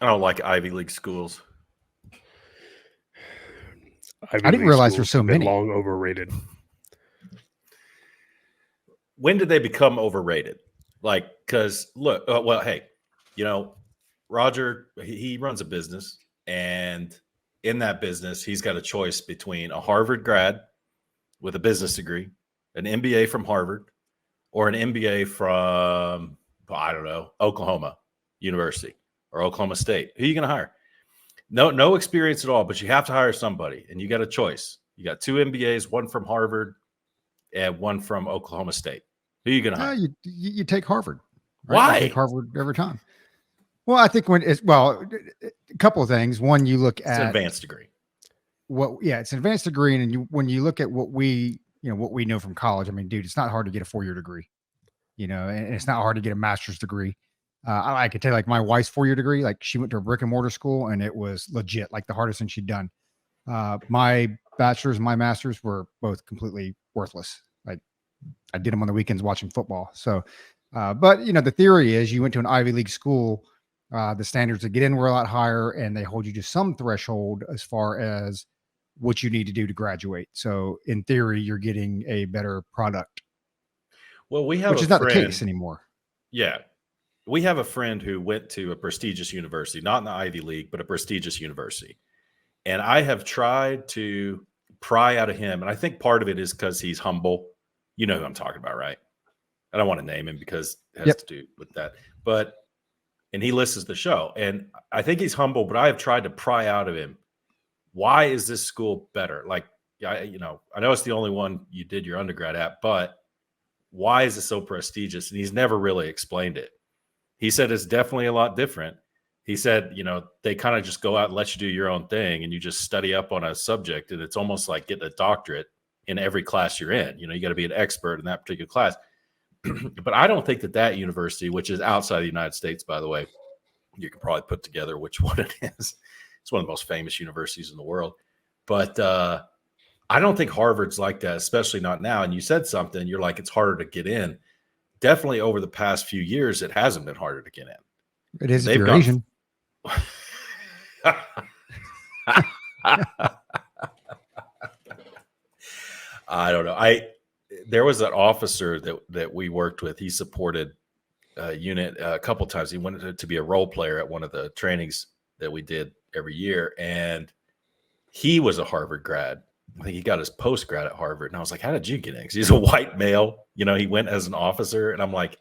I don't like Ivy League schools. I didn't realize there's so many. Long overrated. When did they become overrated? Like, because look, well, hey, Roger, he runs a business, and in that business, he's got a choice between a Harvard grad with a business degree, an MBA from Harvard, or an MBA from, I don't know, Oklahoma University or Oklahoma State. Who are you going to hire? No experience at all, but you have to hire somebody, and you got a choice. You got 2 MBAs, one from Harvard and one from Oklahoma State. Who are you going to hire? You take Harvard. Right? Why? I take Harvard every time. Well, I think a couple of things. One, you look at it's an advanced degree. It's an advanced degree, and when you look at what we know from college, I mean, dude, it's not hard to get a 4-year degree, and it's not hard to get a master's degree. I could tell you, like, my wife's 4-year degree, like, she went to a brick and mortar school, and it was legit, like the hardest thing she'd done. My bachelor's and my master's were both completely worthless. Like, I did them on the weekends watching football. So, but the theory is you went to an Ivy League school, the standards to get in were a lot higher, and they hold you to some threshold as far as what you need to do to graduate. So in theory, you're getting a better product. Well, which is not the case anymore. Yeah. We have a friend who went to a prestigious university, not in the Ivy League, but a prestigious university. And I have tried to pry out of him. And I think part of it is because he's humble. You know who I'm talking about, right? I don't want to name him because it has to do with that. And he listens to the show. And I think he's humble, but I have tried to pry out of him. Why is this school better? Like, I know it's the only one you did your undergrad at, but why is it so prestigious? And he's never really explained it. He said it's definitely a lot different. He said, they kind of just go out and let you do your own thing, and you just study up on a subject, and it's almost like getting a doctorate in every class you're in. You got to be an expert in that particular class. But I don't think that university, which is outside the United States, by the way, you can probably put together which one it is. It's one of the most famous universities in the world. But I don't think Harvard's like that, especially not now. And you said something, you're like, it's harder to get in. Definitely over the past few years, it hasn't been harder to get in. It is if you're Asian. I don't know. There was an officer that we worked with. He supported a unit a couple times. He wanted to be a role player at one of the trainings that we did every year. And he was a Harvard grad. I think he got his post grad at Harvard. And I was like, how did you get in? Because he's a white male. He went as an officer. And I'm like, I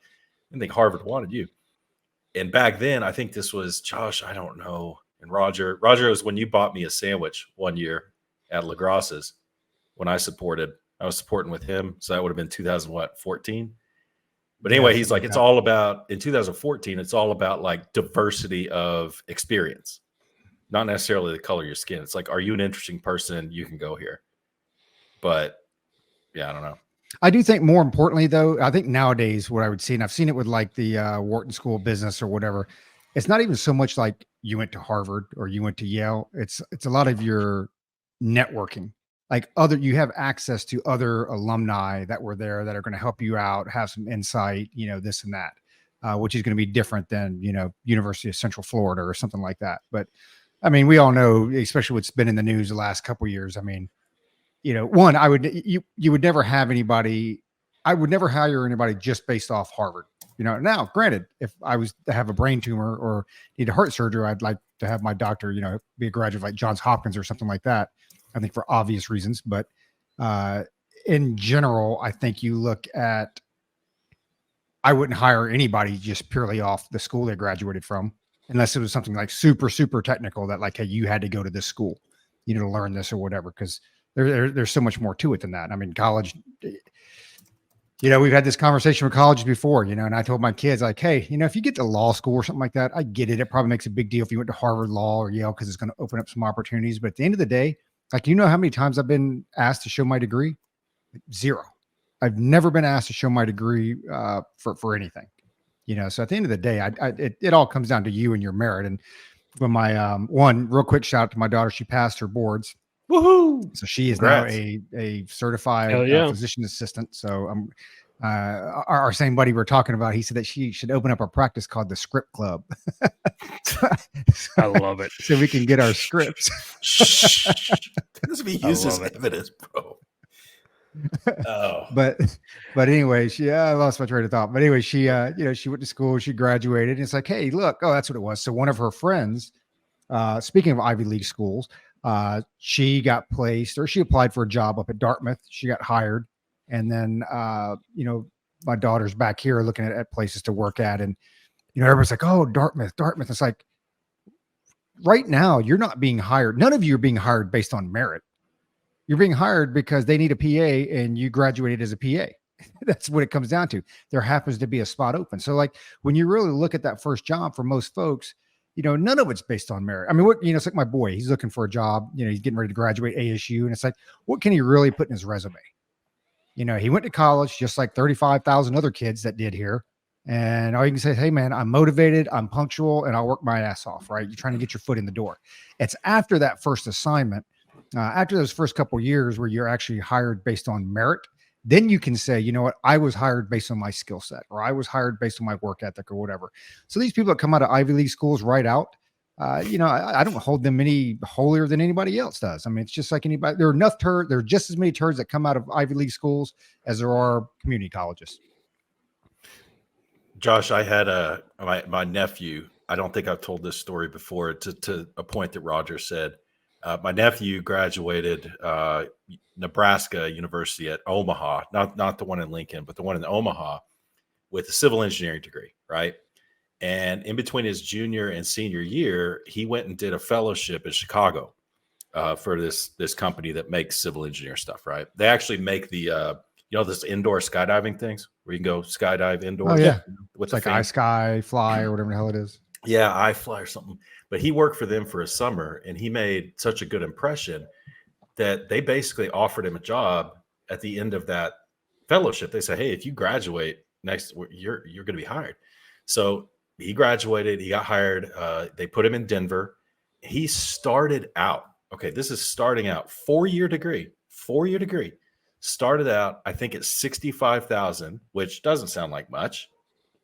didn't think Harvard wanted you. And back then, I think this was Josh, I don't know. And Roger, it was when you bought me a sandwich one year at LaGrasse's when I was supporting with him. So that would have been 2014. But anyway, he's like, it's all about, in 2014, it's all about like diversity of experience, not necessarily the color of your skin. It's like, are you an interesting person? You can go here. But yeah, I don't know. I do think more importantly, though, I think nowadays what I would see, and I've seen it with like the Wharton School of Business or whatever, it's not even so much like you went to Harvard or you went to Yale. It's a lot of your networking. Like you have access to other alumni that were there that are going to help you out, have some insight, this and that, which is going to be different than, University of Central Florida or something like that. But I mean, we all know, especially what's been in the news the last couple of years. I mean, one, you would never have anybody. I would never hire anybody just based off Harvard. Now, granted, if I was to have a brain tumor or need a heart surgery, I'd like to have my doctor, be a graduate like Johns Hopkins or something like that. I think for obvious reasons, but in general, I think you look at, I wouldn't hire anybody just purely off the school they graduated from, unless it was something like super, super technical that like, hey, you had to go to this school, to learn this or whatever. Cause there's so much more to it than that. I mean, college, we've had this conversation with colleges before, and I told my kids like, hey, if you get to law school or something like that, I get it. It probably makes a big deal if you went to Harvard Law or Yale, because it's going to open up some opportunities. But at the end of the day, like, how many times I've been asked to show my degree? Zero. I've never been asked to show my degree for anything, So at the end of the day, it all comes down to you and your merit. And when my one real quick shout out to my daughter, she passed her boards. Woohoo! So she is Congrats. Now a certified physician assistant. So our same buddy we're talking about, he said that she should open up a practice called the Script Club. I love it. So we can get our scripts. Shh. This be I used as love it. evidence, bro. Oh, but anyway, I lost my train of thought. But anyway, she she went to school, she graduated, and it's like, hey, look, oh, that's what it was. So one of her friends, speaking of Ivy League schools, she got placed, or she applied for a job up at Dartmouth. She got hired, and then my daughter's back here looking at places to work at, and everybody's like, oh, Dartmouth. It's like, right now, you're not being hired. None of you are being hired based on merit. You're being hired because they need a PA and you graduated as a PA. That's what it comes down to. There happens to be a spot open. So like when you really look at that first job for most folks, none of it's based on merit. I mean, it's like my boy, he's looking for a job, he's getting ready to graduate ASU. And it's like, what can he really put in his resume? He went to college just like 35,000 other kids that did here. And all you can say is, hey, man, I'm motivated, I'm punctual, and I'll work my ass off, right? You're trying to get your foot in the door. It's after that first assignment, after those first couple of years where you're actually hired based on merit, then you can say, you know what, I was hired based on my skill set, or I was hired based on my work ethic or whatever. So these people that come out of Ivy League schools right out, I don't hold them any holier than anybody else does. I mean, it's just like anybody. There are just as many turds that come out of Ivy League schools as there are community colleges. Josh, I had my nephew. I don't think I've told this story before to a point that Roger said. My nephew graduated Nebraska University at Omaha, not the one in Lincoln, but the one in Omaha, with a civil engineering degree, right? And in between his junior and senior year, he went and did a fellowship in Chicago for this company that makes civil engineer stuff, right? They actually make the this indoor skydiving things where you can go skydive indoors. Oh, yeah. With it's like iSky Fly or whatever the hell it is. Yeah, iFly or something. But he worked for them for a summer, and he made such a good impression that they basically offered him a job at the end of that fellowship. They said, hey, if you graduate next, you're going to be hired. So he graduated, he got hired. They put him in Denver. He started out, okay, this is starting out, 4-year degree, started out, I think, at $65,000, which doesn't sound like much,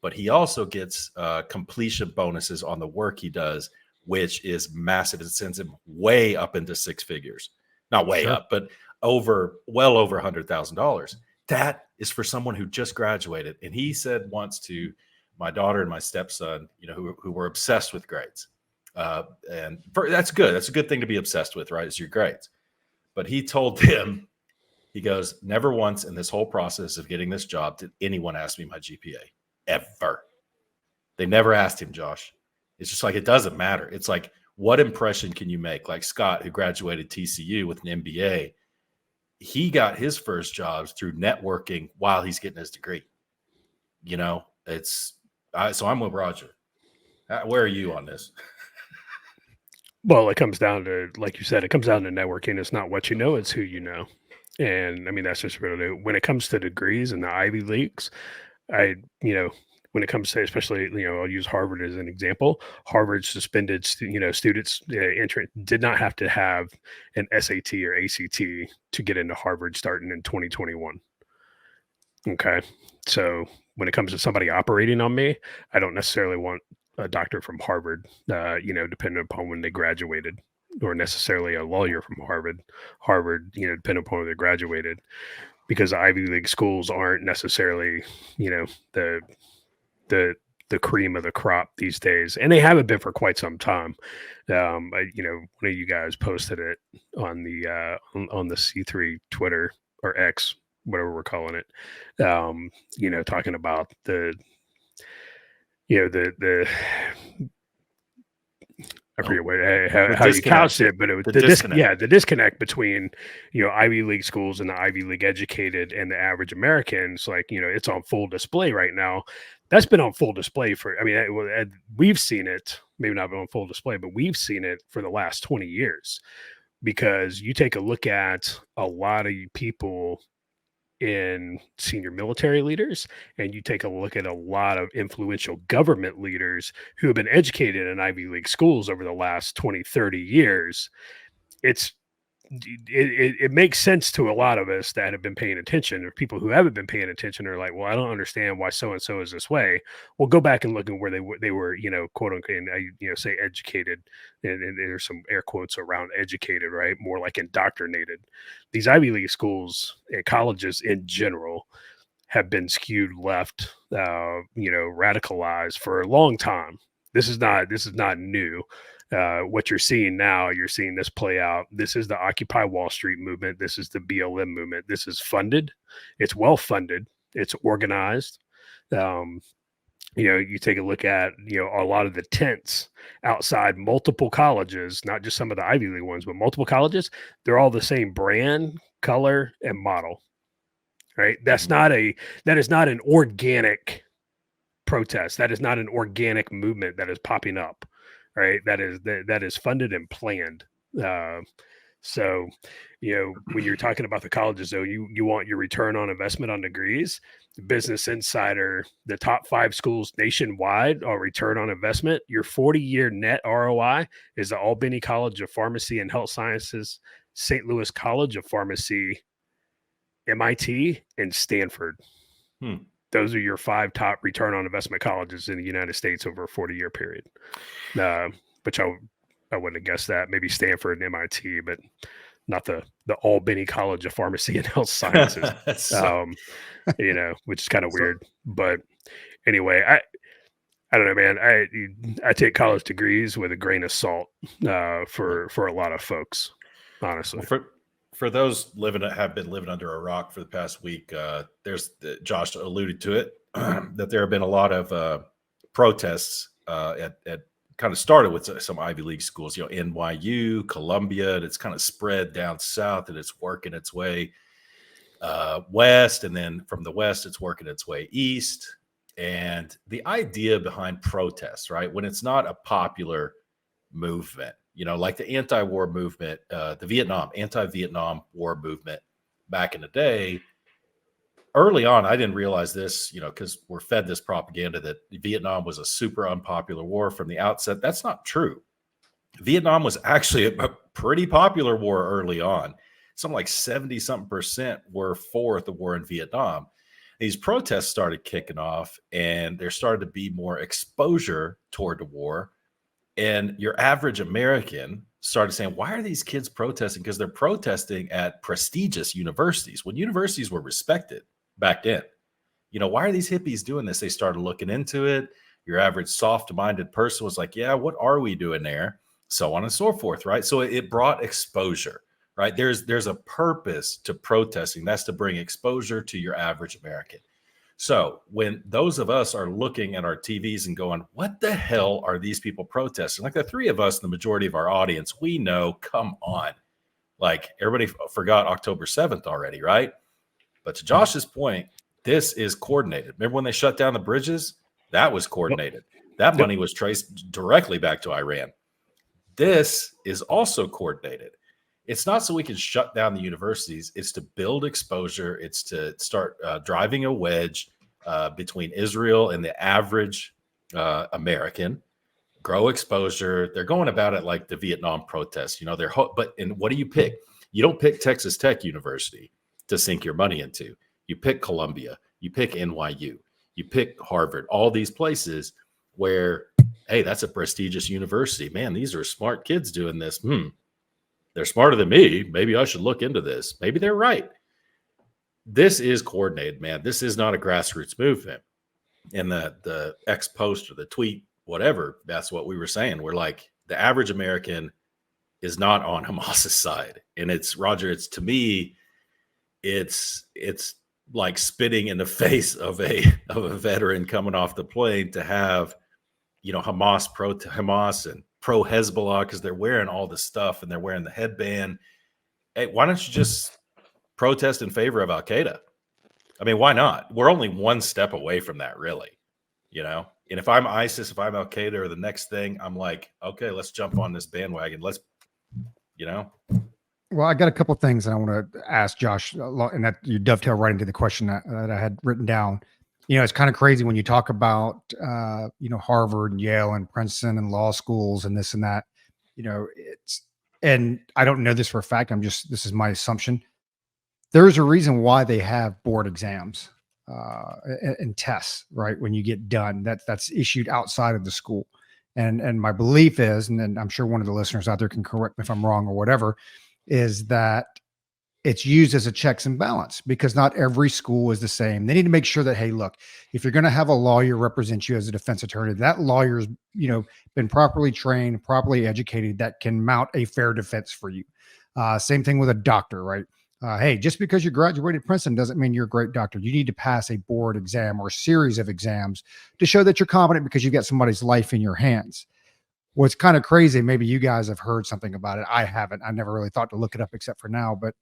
but he also gets completion bonuses on the work he does, which is massive. It sends him way up into six figures. Not way up, but well over $100,000. That is for someone who just graduated. And he said once to my daughter and my stepson, who were obsessed with grades. That's good. That's a good thing to be obsessed with, right? Is your grades. But he told them, he goes, never once in this whole process of getting this job did anyone ask me my GPA, ever. They never asked him, Josh. It's just like, it doesn't matter. It's like, what impression can you make? Like Scott, who graduated TCU with an MBA, he got his first jobs through networking while he's getting his degree. So I'm with Roger. Where are you on this? Well, it comes down to, like you said, it comes down to networking. It's not what you know, it's who you know. And I mean, that's just really, when it comes to degrees and the Ivy Leagues, when it comes to, especially, I'll use Harvard as an example. Harvard suspended, students did not have to have an SAT or ACT to get into Harvard starting in 2021. Okay. So when it comes to somebody operating on me, I don't necessarily want a doctor from Harvard, depending upon when they graduated, or necessarily a lawyer from Harvard, depending upon when they graduated, because Ivy League schools aren't necessarily, the cream of the crop these days, and they haven't been for quite some time. One of you guys posted it on the C3 Twitter or X, whatever we're calling it. Talking about I forget how you couched it, but it was the disconnect between, Ivy League schools and the Ivy League educated and the average Americans. Like, it's on full display right now. That's been on full display we've seen it, maybe not on full display, but we've seen it for the last 20 years, because you take a look at a lot of people in senior military leaders, and you take a look at a lot of influential government leaders who have been educated in Ivy League schools over the last 20, 30 years. It's it makes sense to a lot of us that have been paying attention, or people who haven't been paying attention are like, well, I don't understand why so and so is this way. Well, go back and look at where they were, quote unquote, and say educated, and there's some air quotes around educated, right? More like indoctrinated. These Ivy League schools and colleges in general have been skewed left, radicalized for a long time. This is not new. What you're seeing now, you're seeing this play out. This is the Occupy Wall Street movement. This is the BLM movement. This is funded. It's well funded. It's organized. You take a look at, a lot of the tents outside multiple colleges, not just some of the Ivy League ones, but multiple colleges. They're all the same brand, color, and model. Right? That is not an organic protest. That is not an organic movement that is popping up. Right. That is funded and planned. So, when you're talking about the colleges, though, you want your return on investment on degrees. Business Insider, the top 5 schools nationwide on return on investment, your 40-year net ROI is the Albany College of Pharmacy and Health Sciences, St. Louis College of Pharmacy, MIT, and Stanford. Those are your 5 top return on investment colleges in the United States over a 40-year period. Which I wouldn't have guessed that. Maybe Stanford and MIT, but not the Albany College of Pharmacy and Health Sciences. Which is kind of weird. But anyway, I don't know, man. I take college degrees with a grain of salt for a lot of folks, honestly. Well, for those have been living under a rock for the past week, Josh alluded to it, that there have been a lot of protests at kind of started with some Ivy League schools, NYU, Columbia, and it's kind of spread down south, and it's working its way west, and then from the west, it's working its way east. And the idea behind protests, right, when it's not a popular movement, like the anti-war movement, the anti-Vietnam War movement back in the day. Early on, I didn't realize this, because we're fed this propaganda that Vietnam was a super unpopular war from the outset. That's not true. Vietnam was actually a pretty popular war early on. Something like 70-something% were for the war in Vietnam. These protests started kicking off, and there started to be more exposure toward the war. And your average American started saying, why are these kids protesting? Because they're protesting at prestigious universities, when universities were respected back then. Why are these hippies doing this? They started looking into it. Your average soft-minded person was like, yeah, what are we doing there? So on and so forth, right? So it brought exposure, right? There's a purpose to protesting. That's to bring exposure to your average American. So when those of us are looking at our TVs and going, what the hell are these people protesting? Like the 3 of us, the majority of our audience, we know, come on. Like everybody forgot October 7th already, right? But to Josh's point, this is coordinated. Remember when they shut down the bridges? That was coordinated. That money was traced directly back to Iran. This is also coordinated. It's not so we can shut down the universities. It's to build exposure. It's to start driving a wedge between Israel and the average American. Grow exposure. They're going about it like the Vietnam protests. But what do you pick? You don't pick Texas Tech University to sink your money into. You pick Columbia. You pick NYU. You pick Harvard. All these places where, hey, that's a prestigious university. Man, these are smart kids doing this. They're smarter than me. Maybe I should look into this. Maybe they're right. This is coordinated, man. This is not a grassroots movement. And the X post or the tweet, whatever, that's what we were saying. We're like, the average American is not on Hamas's side. And to me, it's like spitting in the face of a veteran coming off the plane to have, Hamas and pro Hezbollah, because they're wearing all this stuff and they're wearing the headband. Hey, why don't you just protest in favor of Al Qaeda? I mean, why not? We're only one step away from that, really. And if I'm ISIS, if I'm Al Qaeda or the next thing, I'm like, okay, let's jump on this bandwagon. Let's. Well, I got a couple of things that I want to ask Josh, and that you dovetail right into the question that I had written down. It's kind of crazy when you talk about, Harvard and Yale and Princeton and law schools and this and that. and I don't know this for a fact. This is my assumption. There's a reason why they have board exams and tests, right? When you get done, that's issued outside of the school. And my belief is, and then I'm sure one of the listeners out there can correct me if I'm wrong or whatever, is that it's used as a checks and balance because not every school is the same. They need to make sure that, hey, look, if you're going to have a lawyer represent you as a defense attorney, that lawyer's, been properly trained, properly educated, that can mount a fair defense for you. Same thing with a doctor, right? Hey, just because you graduated Princeton doesn't mean you're a great doctor. You need to pass a board exam or a series of exams to show that you're competent because you've got somebody's life in your hands. What's kind of crazy, maybe you guys have heard something about it. I haven't. I never really thought to look it up except for now, but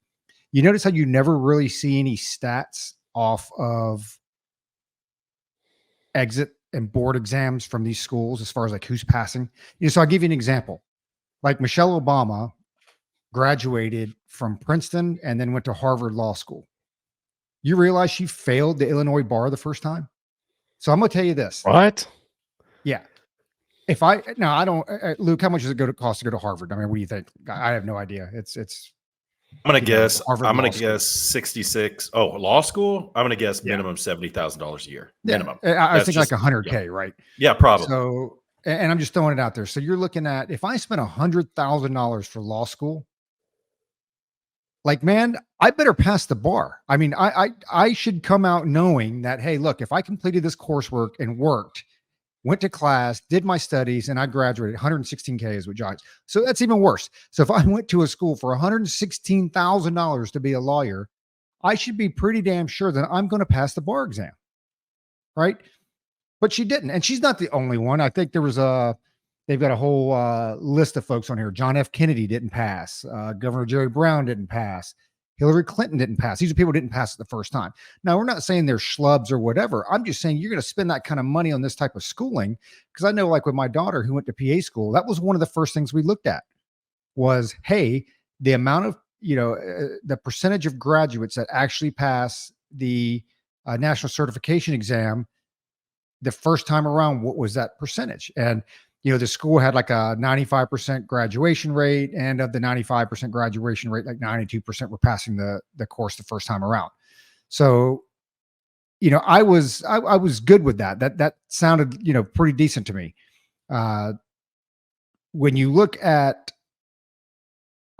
you notice how you never really see any stats off of exit and board exams from these schools as far as like who's passing. So I'll give you an example. Like Michelle Obama graduated from Princeton and then went to Harvard Law School. You realize she failed the Illinois bar the first time? So I'm going to tell you this. What? Yeah. Luke, how much does it cost to go to Harvard? I mean, what do you think? I have no idea. I'm gonna guess. Harvard I'm gonna Law School. guess 66. Oh, law school. I'm gonna guess Yeah. minimum $70,000 a year. Yeah. Minimum. I That's think just- like 100K, right? Yeah, probably. So, and I'm just throwing it out there. So you're looking at, if I spent $100,000 for law school, like, man, I better pass the bar. I mean, I should come out knowing that, hey, look, if I completed this coursework and worked, went to class, did my studies, and I graduated, 116K is what Josh. So that's even worse. So if I went to a school for $116,000 to be a lawyer, I should be pretty damn sure that I'm going to pass the bar exam. Right. But she didn't. And she's not the only one. I think they've got a whole list of folks on here. John F. Kennedy didn't pass. Governor Jerry Brown didn't pass. Hillary Clinton didn't pass. These are people who didn't pass it the first time. Now, we're not saying they're schlubs or whatever. I'm just saying you're going to spend that kind of money on this type of schooling. Because I know, like with my daughter who went to PA school, that was one of the first things we looked at was, hey, the amount of, the percentage of graduates that actually pass the national certification exam the first time around, what was that percentage? And the school had like a 95% graduation rate, and of the 95% graduation rate, like 92% were passing the course the first time around. So, I was good with that. That sounded, pretty decent to me. When you look at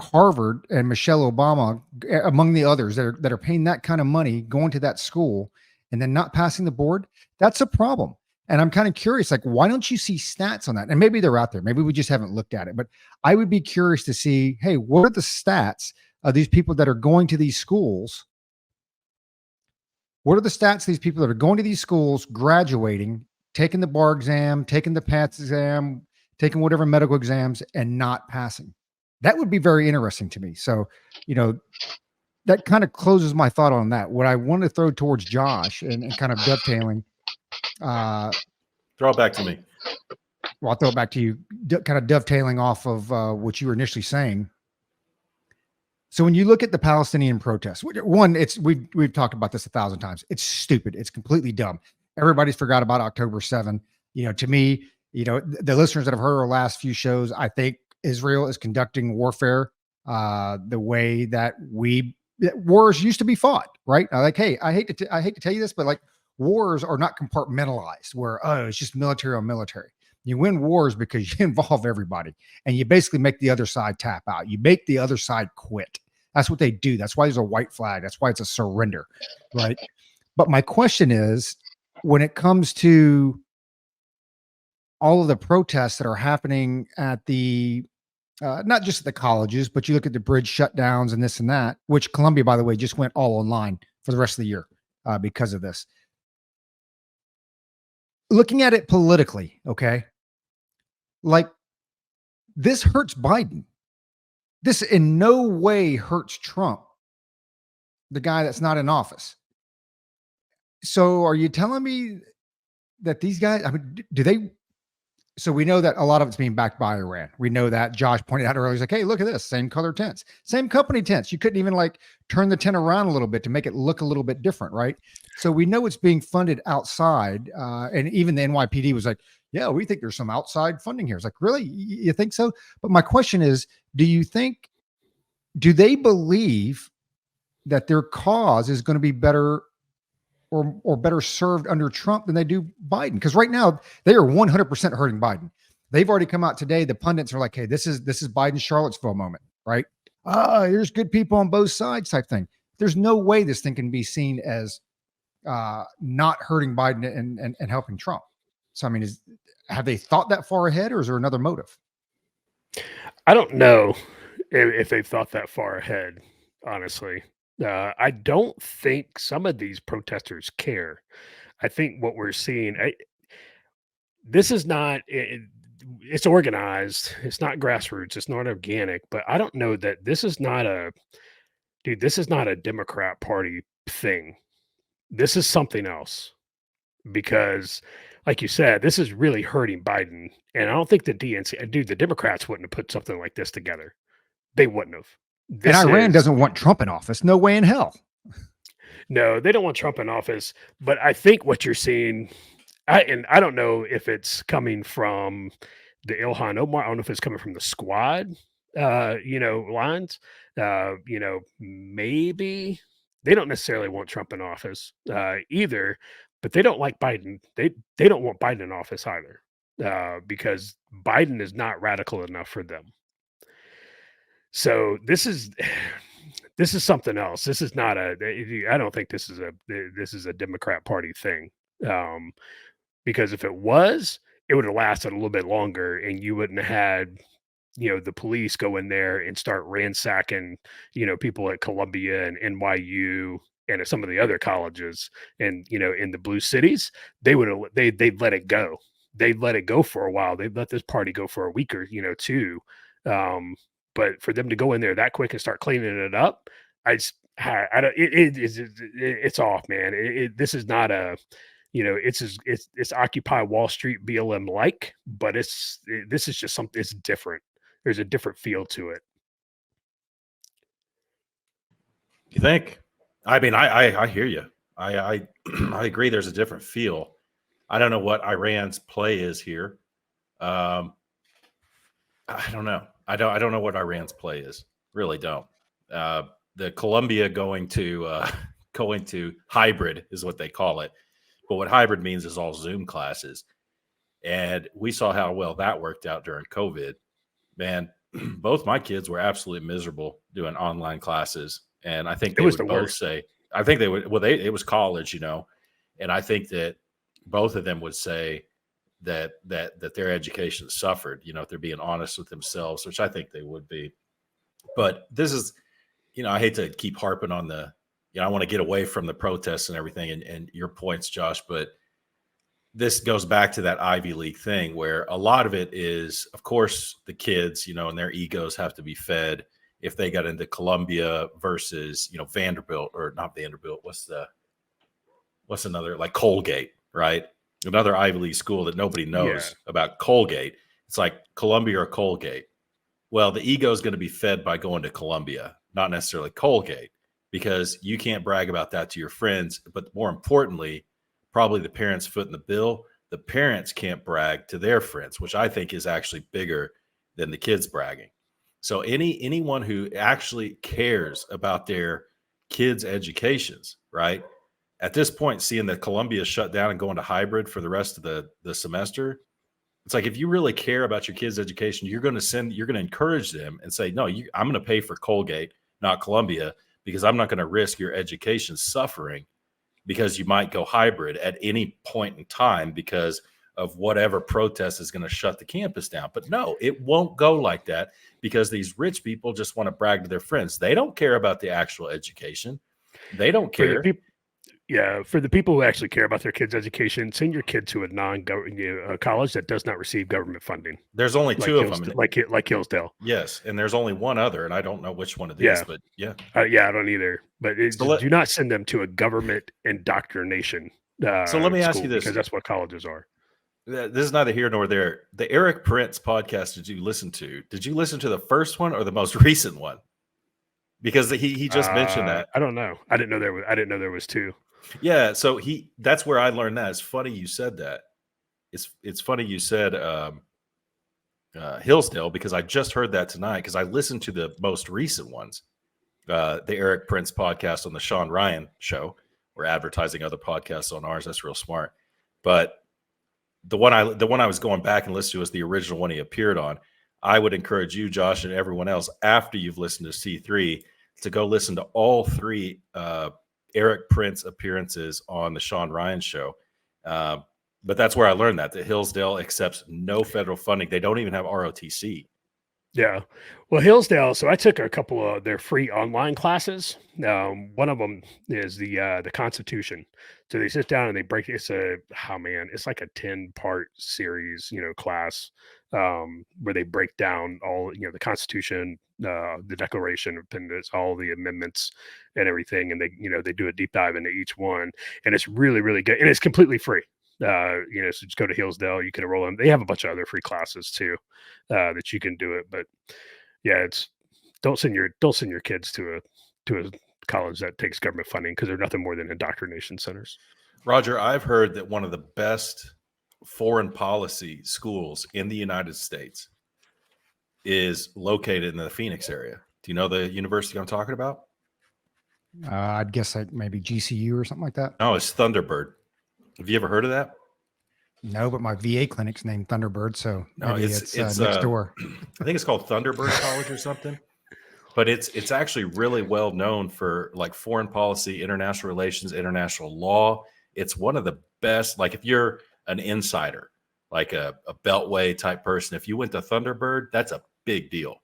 Harvard and Michelle Obama, among the others that are paying that kind of money, going to that school and then not passing the board, that's a problem. And I'm kind of curious, like, why don't you see stats on that? And maybe they're out there. Maybe we just haven't looked at it, but I would be curious to see, hey, what are the stats of these people that are going to these schools? What are the stats of these people that are going to these schools, graduating, taking the bar exam, taking the PATS exam, taking whatever medical exams, and not passing? That would be very interesting to me. So, that kind of closes my thought on that. What I want to throw towards Josh and kind of dovetailing, throw it back to me. Well, I'll throw it back to you, kind of dovetailing off of what you were initially saying. So when you look at the Palestinian protests, one, we've talked about this 1,000 times. It's stupid. It's completely dumb. Everybody's forgot about October 7. To me, the listeners that have heard our last few shows, I think Israel is conducting warfare the way that wars used to be fought, right? Like, hey, I hate to tell you this, but like, wars are not compartmentalized where, it's just military on military. You win wars because you involve everybody and you basically make the other side tap out. You make the other side quit. That's what they do. That's why there's a white flag. That's why it's a surrender, right? But my question is, when it comes to all of the protests that are happening at the, not just at the colleges, but you look at the bridge shutdowns and this and that, which Columbia, by the way, just went all online for the rest of the year because of this. Looking at it politically, okay, like, this hurts Biden. This in no way hurts Trump, the guy that's not in office. So are you telling me that these guys, I mean, do they, So we know that a lot of it's being backed by Iran. We know that. Josh pointed out earlier, he's like, hey, look at this, same color tents, same company tents. You couldn't even like turn the tent around a little bit to make it look a little bit different, right? So we know it's being funded outside. And even the NYPD was like, yeah, we think there's some outside funding here. It's like, really? You think so? But my question is, do they believe that their cause is going to be better or better served under Trump than they do Biden? Because right now they are 100% hurting Biden. They've already come out today. The pundits are like, hey, this is Biden's Charlottesville moment, right? Here's good people on both sides type thing. There's no way this thing can be seen as not hurting Biden and helping Trump. So, I mean, have they thought that far ahead, or is there another motive? I don't know if they've thought that far ahead, honestly. I don't think some of these protesters care. I think what we're seeing, this is not, it's organized. It's not grassroots. It's not organic. But I don't know that this is not this is not a Democrat Party thing. This is something else because, like you said, this is really hurting Biden. And I don't think the DNC, the Democrats wouldn't have put something like this together. They wouldn't have. And Iran doesn't want Trump in office. No way in hell. No, they don't want Trump in office. But I think what you're seeing, I don't know if it's coming from the Ilhan Omar. I don't know if it's coming from the squad, lines. Maybe they don't necessarily want Trump in office either, but they don't like Biden. They don't want Biden in office either because Biden is not radical enough for them. So this is something else. This is not I don't think this is a Democrat Party thing. Because if it was, it would have lasted a little bit longer and you wouldn't have had, the police go in there and start ransacking, people at Columbia and NYU and at some of the other colleges and, in the blue cities. They'd let it go. They'd let it go for a while. They'd let this party go for a week or, two. But for them to go in there that quick and start cleaning it up, it's off, man. This is not it's Occupy Wall Street BLM like, but this is just something. It's different. There's a different feel to it. You think? I mean, I hear you. I agree. There's a different feel. I don't know what Iran's play is here. I don't know. I don't know what Iran's play is. Really don't. The Columbia going to hybrid is what they call it. But what hybrid means is all Zoom classes. And we saw how well that worked out during COVID. Man, both my kids were absolutely miserable doing online classes. And I think they would both say, I think they would, well, it was college, and I think that both of them would say that their education suffered, if they're being honest with themselves, which I think they would be. But this is, I hate to keep harping on I want to get away from the protests and everything and your points, Josh, but this goes back to that Ivy League thing where a lot of it is, of course, the kids, and their egos have to be fed. If they got into Columbia versus, Vanderbilt or not Vanderbilt, what's another, like Colgate, right? Another Ivy League school that nobody knows about. Colgate. It's like Columbia or Colgate. Well, the ego is going to be fed by going to Columbia, not necessarily Colgate, because you can't brag about that to your friends. But more importantly, probably the parents footing the bill. The parents can't brag to their friends, which I think is actually bigger than the kids bragging. So anyone who actually cares about their kids' educations, right? At this point, seeing that Columbia shut down and going to hybrid for the rest of the semester, it's like, if you really care about your kids' education, you're going to encourage them and say, no, I'm going to pay for Colgate, not Columbia, because I'm not going to risk your education suffering because you might go hybrid at any point in time because of whatever protest is going to shut the campus down. But no, it won't go like that because these rich people just want to brag to their friends. They don't care about the actual education. They don't care. For the people who actually care about their kids' education, send your kid to a non-government college that does not receive government funding. There's only two of them, like Hillsdale. Yes, and there's only one other, and I don't know which one it is. But I don't either. But do not send them to a government indoctrination. So let me ask you this, because that's what colleges are. This is neither here nor there. The Eric Prince podcast did you listen to? Did you listen to the first one or the most recent one? Because he just mentioned that. I don't know. I didn't know there was two. Yeah, so that's where I learned that. It's funny you said that. It's funny you said Hillsdale, because I just heard that tonight because I listened to the most recent ones. The Eric Prince podcast on the Sean Ryan show. We're advertising other podcasts on ours. That's real smart. But the one I was going back and listening to was the original one he appeared on. I would encourage you, Josh, and everyone else, after you've listened to C3, to go listen to all three Eric Prince appearances on the Sean Ryan show. But that's where I learned that Hillsdale accepts no federal funding. They don't even have ROTC. Yeah. Well, Hillsdale, so I took a couple of their free online classes. One of them is the Constitution. So they sit down and they break it's like a 10-part series, class where they break down all, the Constitution, the Declaration of Independence, all the amendments and everything. And they do a deep dive into each one. And it's really, really good. And it's completely free. So just go to Hillsdale, you can enroll them. They have a bunch of other free classes too, that you can do it. But yeah, don't send your kids to a college that takes government funding, because they're nothing more than indoctrination centers. Roger, I've heard that one of the best foreign policy schools in the United States is located in the Phoenix area. Do you know the university I'm talking about? I'd guess like maybe GCU or something like that. No, it's Thunderbird. Have you ever heard of that? No, but my VA clinic's named Thunderbird, so No, maybe it's next door. I think it's called Thunderbird College or something. But it's actually really well known for like foreign policy, international relations, international law. It's one of the best. Like if you're an insider, like a Beltway type person, if you went to Thunderbird, that's a big deal.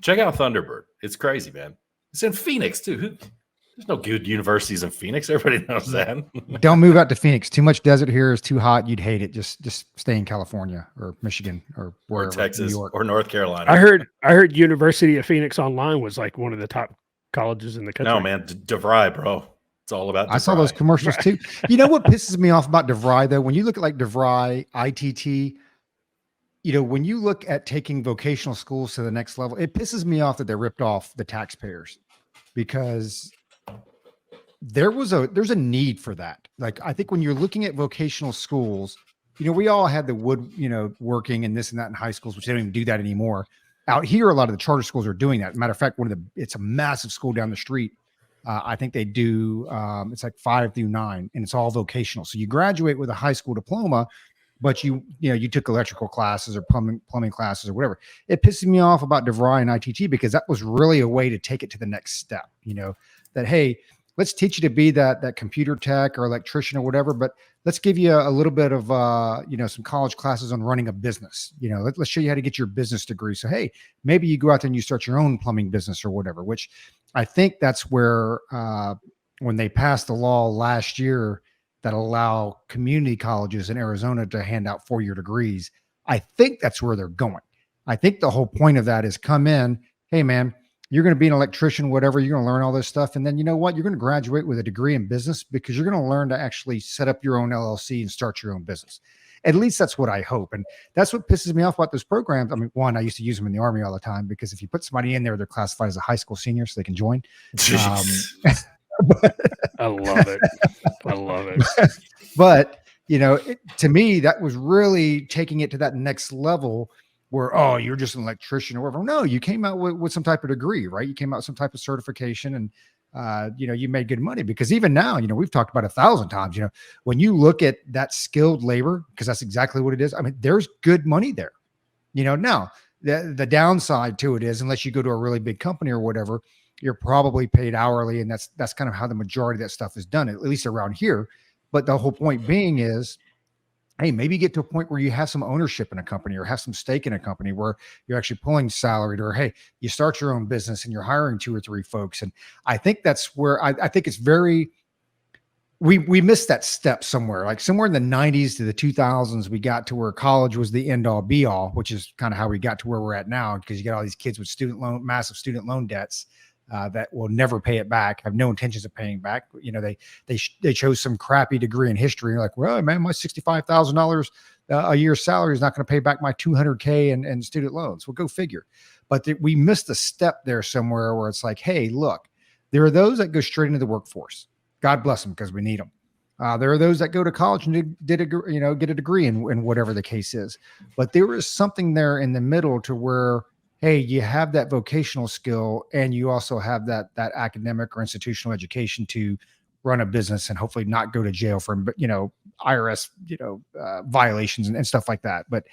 Check out Thunderbird. It's crazy, man. It's in Phoenix too. There's no good universities in Phoenix. Everybody knows that. Don't move out to Phoenix. Too much desert here. Is too hot. You'd hate it. Just stay in California or Michigan or wherever, Texas New York. or North Carolina. I heard University of Phoenix Online was like one of the top colleges in the country. No, man, DeVry, bro. It's all about DeVry. I saw those commercials too. You know what pisses me off about DeVry though? When you look at like DeVry, ITT, when you look at taking vocational schools to the next level, it pisses me off that they ripped off the taxpayers, because there's a need for that. Like, I think when you're looking at vocational schools, we all had the wood, working and this and that in high schools, which they don't even do that anymore. Out here, a lot of the charter schools are doing that. Matter of fact, it's a massive school down the street. I think they do, it's like 5 through 9, and it's all vocational. So you graduate with a high school diploma, but you took electrical classes or plumbing classes or whatever. It pisses me off about DeVry and ITT, because that was really a way to take it to the next step, that, hey, let's teach you to be that computer tech or electrician or whatever, but let's give you a little bit of, some college classes on running a business. Let's show you how to get your business degree. So, hey, maybe you go out there and you start your own plumbing business or whatever, which I think that's where, when they passed the law last year that allow community colleges in Arizona to hand out 4-year degrees, I think that's where they're going. I think the whole point of that is come in, hey, man, you're going to be an electrician, whatever. You're going to learn all this stuff. And then you know what? You're going to graduate with a degree in business, because you're going to learn to actually set up your own LLC and start your own business. At least that's what I hope. And that's what pisses me off about those programs. I mean, one, I used to use them in the Army all the time, because if you put somebody in there, they're classified as a high school senior so they can join. I love it. I love it. But, to me, that was really taking it to that next level where, oh, you're just an electrician or whatever. No, you came out with some type of degree, right? You came out with some type of certification, and, you made good money. Because even now, we've talked about 1,000 times, when you look at that skilled labor, because that's exactly what it is. I mean, there's good money there, now the downside to it is, unless you go to a really big company or whatever, you're probably paid hourly. And that's kind of how the majority of that stuff is done, at least around here. But the whole point being is, hey, maybe you get to a point where you have some ownership in a company or have some stake in a company where you're actually pulling salaried, or, hey, you start your own business and you're hiring 2 or 3 folks. And I think that's where I think it's we missed that step somewhere, like somewhere in the 90s to the 2000s, we got to where college was the end all be all, which is kind of how we got to where we're at now, because you got all these kids with massive student loan debts. that will never pay it back, have no intentions of paying back. They chose some crappy degree in history. You're like, well, man, my $65,000 a year salary is not going to pay back my $200K and student loans. Well, go figure. But we missed a step there somewhere where it's like, hey, look, there are those that go straight into the workforce. God bless them, because we need them. There are those that go to college and get a degree in whatever the case is. But there is something there in the middle to where, hey, you have that vocational skill and you also have that academic or institutional education to run a business and hopefully not go to jail for, IRS, violations and stuff like that. But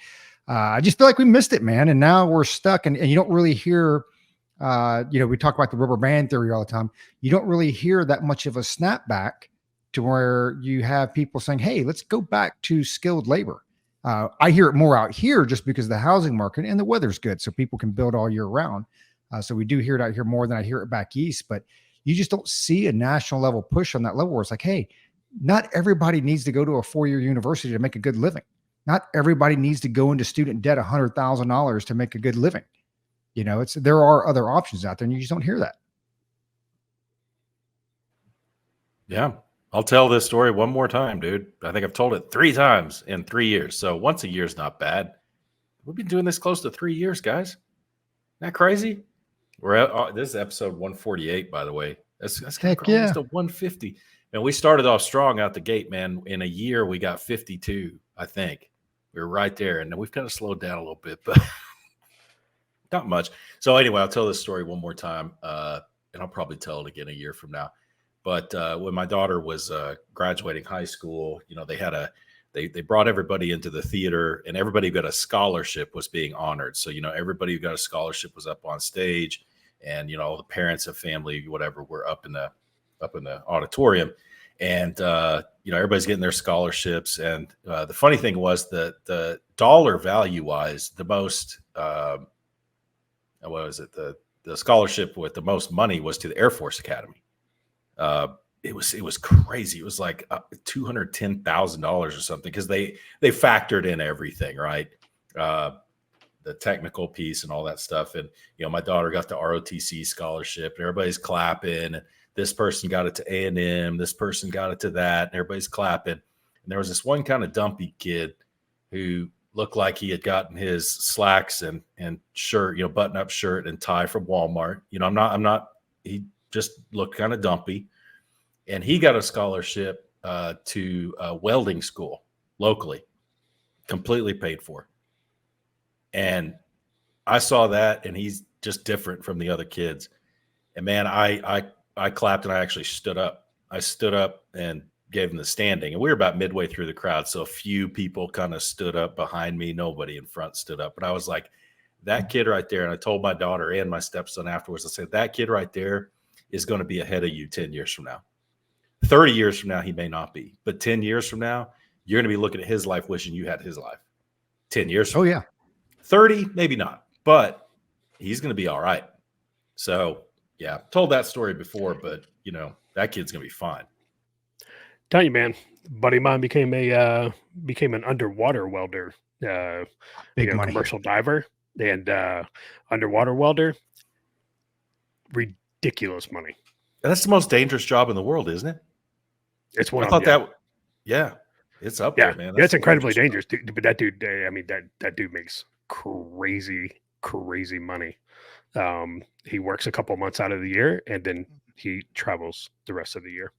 I just feel like we missed it, man. And now we're stuck, and you don't really hear, we talk about the rubber band theory all the time. You don't really hear that much of a snapback to where you have people saying, hey, let's go back to skilled labor. I hear it more out here just because of the housing market and the weather's good, so people can build all year round. So we do hear it out here more than I hear it back east, but you just don't see a national level push on that level where it's like, hey, not everybody needs to go to a 4-year university to make a good living. Not everybody needs to go into student debt $100,000 to make a good living. There are other options out there, and you just don't hear that. Yeah. I'll tell this story one more time, dude. I think I've told it 3 times in 3 years. So once a year is not bad. We've been doing this close to 3 years, guys. Isn't that crazy? This is episode 148, by the way. That's almost a 150. And we started off strong out the gate, man. In a year, we got 52, I think. We were right there. And then we've kind of slowed down a little bit, but not much. So anyway, I'll tell this story one more time. And I'll probably tell it again a year from now. But when my daughter was graduating high school, they brought everybody into the theater, and everybody who got a scholarship was being honored. So, everybody who got a scholarship was up on stage, and, all the parents of family, whatever, were up in the auditorium, and, everybody's getting their scholarships. And the funny thing was the dollar value wise, the most, what was it? The scholarship with the most money was to the Air Force Academy. It was crazy. It was like $210,000 or something, because they factored in everything, right? The technical piece and all that stuff. And my daughter got the ROTC scholarship, and everybody's clapping. And this person got it to A&M. This person got it to that, and everybody's clapping. And there was this one kind of dumpy kid who looked like he had gotten his slacks and shirt, button-up shirt and tie from Walmart. I'm not. He just looked kind of dumpy. And he got a scholarship to welding school locally, completely paid for. And I saw that, and he's just different from the other kids. And man, I clapped, and I actually stood up. I stood up and gave him the standing. And we were about midway through the crowd, so a few people kind of stood up behind me. Nobody in front stood up. But I was like, that kid right there, and I told my daughter and my stepson afterwards, I said, that kid right there is going to be ahead of you 10 years from now. 30 years from now, he may not be. But 10 years from now, you're going to be looking at his life wishing you had his life. 10 years from now. 30, maybe not. But he's going to be all right. So, yeah, told that story before, but, that kid's going to be fine. Tell you, man, buddy of mine became an underwater welder, Big money. Commercial diver and underwater welder. Ridiculous money. That's the most dangerous job in the world, isn't it? It's one. I thought that. Yeah, it's up there, man. That's incredibly dangerous. But that dude, that dude makes crazy money. He works a couple months out of the year, and then he travels the rest of the year.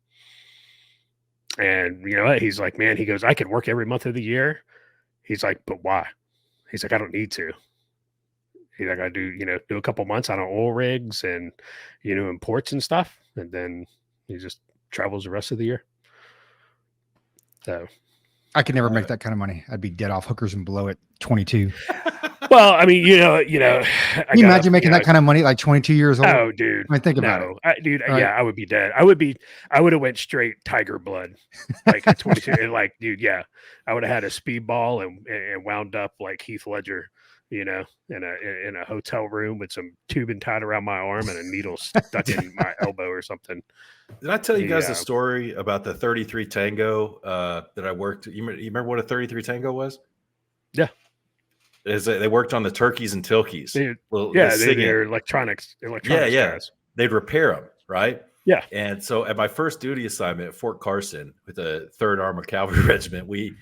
And he's like, man, he goes, I could work every month of the year. He's like, but why? He's like, I don't need to. He's like, I do a couple months on oil rigs and, in ports and stuff. And then he just travels the rest of the year. So I could never make that kind of money. I'd be dead off hookers and below at 22. Well, I mean, Can you imagine making that kind of money at like 22 years old? Oh, dude. I mean, think about it. Right. Yeah, I would be dead. I would have went straight tiger blood, like at 22. And like, dude, yeah, I would have had a speedball and wound up like Heath Ledger, in a hotel room with some tubing tied around my arm and a needle stuck in my elbow or something. Did I tell you guys the story about the 33 Tango that I worked? You remember what a 33 Tango was? Yeah. They worked on the turkeys and tilkies. They're electronics yeah. guys. they'd repair them, right? Yeah. And so at my first duty assignment at Fort Carson with the 3rd Armored Cavalry Regiment, we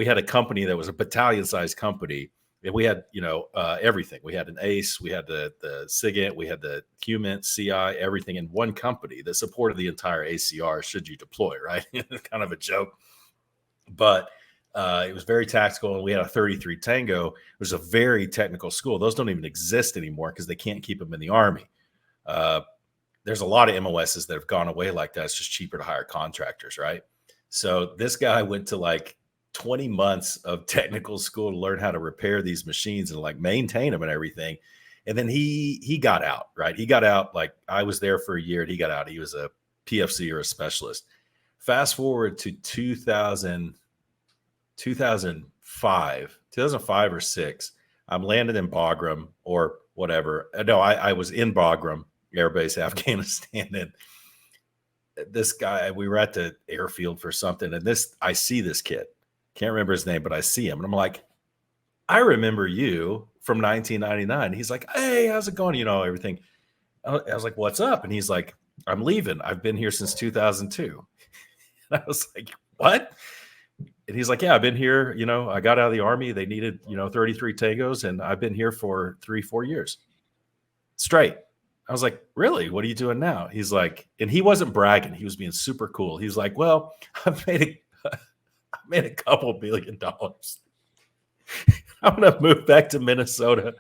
had a company that was a battalion-sized company, and we had everything. We had an ace, we had the SIGINT, we had the HUMINT, CI, everything in one company that supported the entire ACR should you deploy, right? Kind of a joke, but it was very tactical, and we had a 33 Tango. It was a very technical school. Those don't even exist anymore because they can't keep them in the Army. There's a lot of MOSs that have gone away like that. It's just cheaper to hire contractors, right? So this guy went to like 20 months of technical school to learn how to repair these machines and like maintain them and everything. And then he got out, right? He got out, like I was there for a year and he got out. He was a PFC or a specialist. Fast forward to 2005 or 6. I'm landed in Bagram or whatever. No, I was in Bagram Air Base, Afghanistan. And this guy, we were at the airfield for something. And I see this kid. Can't remember his name, but I see him. And I'm like, I remember you from 1999. He's like, hey, how's it going? Everything. I was like, what's up? And he's like, I'm leaving. I've been here since 2002. And I was like, what? And he's like, yeah, I've been here. I got out of the Army. They needed, 33 Tangos. And I've been here for 3-4 years straight. I was like, really? What are you doing now? He's like, and he wasn't bragging. He was being super cool. He's like, well, I've made a couple $1 billion. I'm going to move back to Minnesota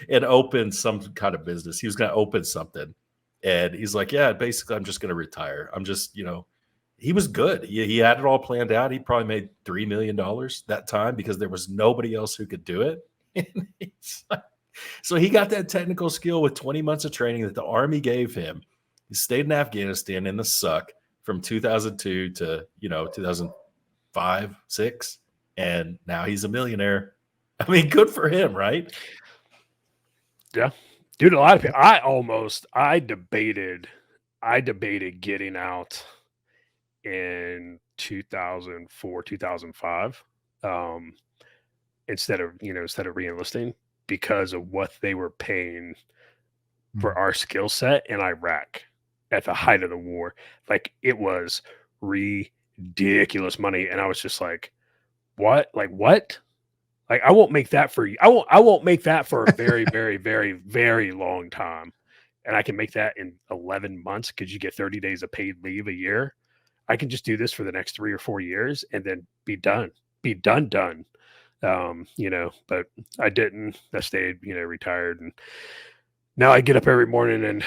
and open some kind of business. He was going to open something. And he's like, yeah, basically, I'm just going to retire. I'm just, he was good. He had it all planned out. He probably made $3 million that time because there was nobody else who could do it. So he got that technical skill with 20 months of training that the Army gave him. He stayed in Afghanistan in the suck from 2002 to, 2005, 6. And now he's a millionaire. I mean, good for him, right? Yeah. Dude, a lot of people, I debated getting out in 2004, 2005, instead of re-enlisting because of what they were paying for our skill set in Iraq at the height of the war. Like, it was ridiculous money. And I was just like, what? Like, what? Like, I won't make that for you. I won't make that for a very, very, very, very long time. And I can make that in 11 months because you get 30 days of paid leave a year. I can just do this for the next 3 or 4 years and then be done. But I didn't. I stayed, retired. And now I get up every morning and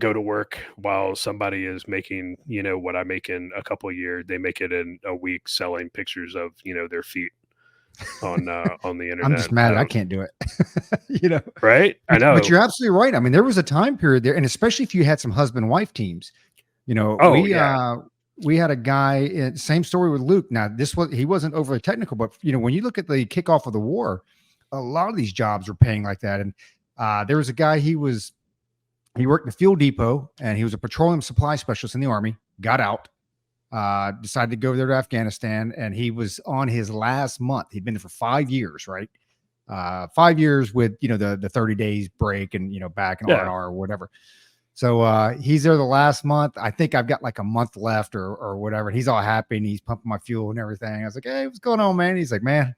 go to work while somebody is making, what I make in a couple of years. They make it in a week selling pictures of, their feet on the internet. I'm just mad I can't do it. Right? I know. But you're absolutely right. I mean, there was a time period there, and especially if you had some husband-wife teams, we had a guy, same story with Luke. Now, he wasn't overly technical, but when you look at the kickoff of the war, a lot of these jobs were paying like that. And there was a guy, he worked in the fuel depot, and he was a petroleum supply specialist in the Army, got out, decided to go there to Afghanistan, and he was on his last month. He'd been there for 5 years, right? 5 years with, the 30 days break and, back in R&R or whatever. So he's there the last month. I think I've got like a month left or whatever. And he's all happy and he's pumping my fuel and everything. I was like, hey, what's going on, man? He's like, man,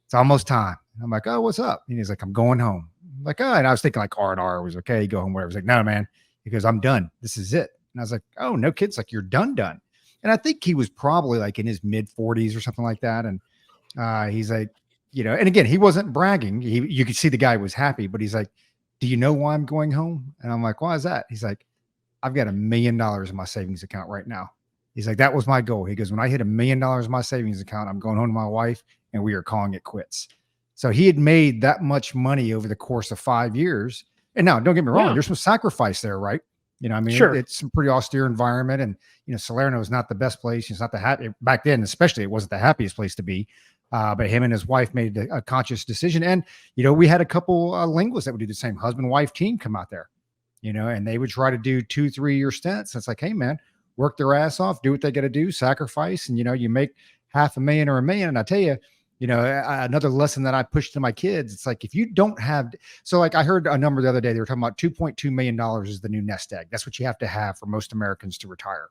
it's almost time. I'm like, oh, what's up? And he's like, I'm going home. I'm like, oh, and I was thinking like R&R was okay. Go home, whatever. He's like, no, man. He goes, I'm done. This is it. And I was like, oh, no kids. Like, you're done. And I think he was probably like in his mid 40s or something like that. And he's like, and again, he wasn't bragging. You could see the guy was happy, but he's like, do you know why I'm going home? And I'm like, why is that? He's like, I've got $1 million in my savings account right now. He's like, that was my goal. He goes, when I hit $1 million in my savings account, I'm going home to my wife and we are calling it quits. So he had made that much money over the course of 5 years. And now, don't get me wrong, there's some sacrifice there, right? Sure. It's some pretty austere environment, and Salerno is not the best place. It's not the happy back then, especially it wasn't the happiest place to be. But him and his wife made a conscious decision. And, we had a couple linguists that would do the same, husband-wife team come out there, and they would try to do 2-3 year stints. It's like, hey, man, work their ass off, do what they got to do, sacrifice. And, you make $500,000 or $1 million. And I tell you, Another lesson that I push to my kids, it's like, if you don't have, so like I heard a number the other day, they were talking about $2.2 million is the new nest egg. That's what you have to have for most Americans to retire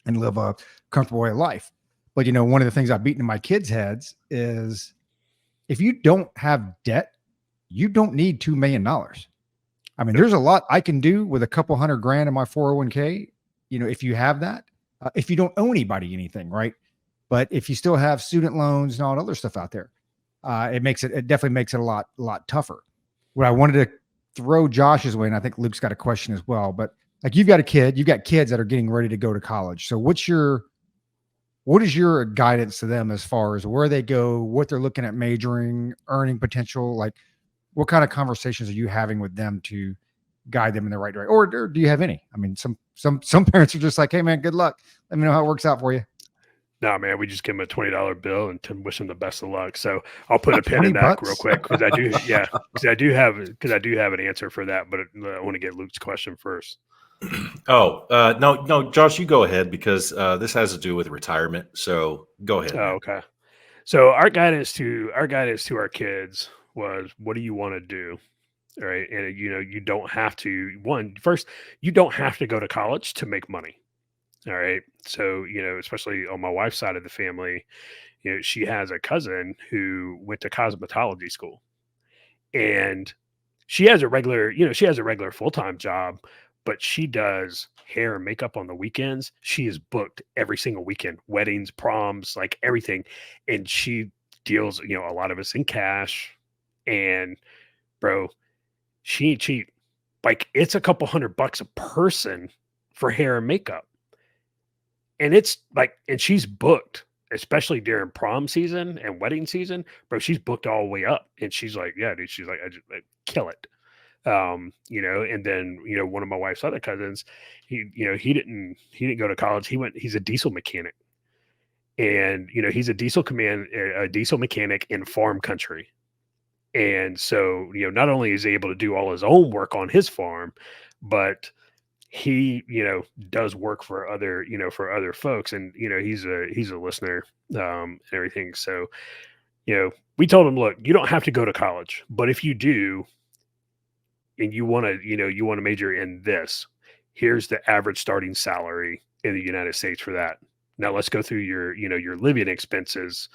and live a comfortable way of life. But, one of the things I've beaten in my kids' heads is, if you don't have debt, you don't need $2 million. I mean, there's a lot I can do with a couple $100,000 in my 401k. If you have that, if you don't owe anybody anything, right? But if you still have student loans and all that other stuff out there, it definitely makes it a lot tougher. What I wanted to throw Josh's way, and I think Luke's got a question as well, but like, you've got kids that are getting ready to go to college. So what is your guidance to them as far as where they go, what they're looking at majoring, earning potential? Like, what kind of conversations are you having with them to guide them in the right direction? Or do you have any? I mean, some parents are just like, hey man, good luck. Let me know how it works out for you. No, man, we just give them a $20 bill and wish them the best of luck. So I'll put a pin in that $20? real quick, because I do have an answer for that, but I want to get Luke's question first. No, Josh, you go ahead, because this has to do with retirement. So go ahead. Oh, okay. So our guidance to our kids was, what do you want to do? All right. And you don't have to, first, you don't have to go to college to make money. All right. So, especially on my wife's side of the family, she has a cousin who went to cosmetology school, and she has a regular full-time job, but she does hair and makeup on the weekends. She is booked every single weekend, weddings, proms, like everything. And she deals, a lot of us in cash. And bro, she ain't cheap. Like, it's a couple $100 a person for hair and makeup. And it's like, and she's booked, especially during prom season and wedding season, bro. She's booked all the way up. And she's like, yeah, dude, she's like, I kill it. And then, one of my wife's other cousins, he didn't go to college. He's a diesel mechanic, and, he's a diesel mechanic in farm country. And so, not only is he able to do all his own work on his farm, but he, does work for other folks. And, he's a listener, and everything. So, we told him, look, you don't have to go to college, but if you do, and you want to major in this, here's the average starting salary in the United States for that. Now let's go through your living expenses,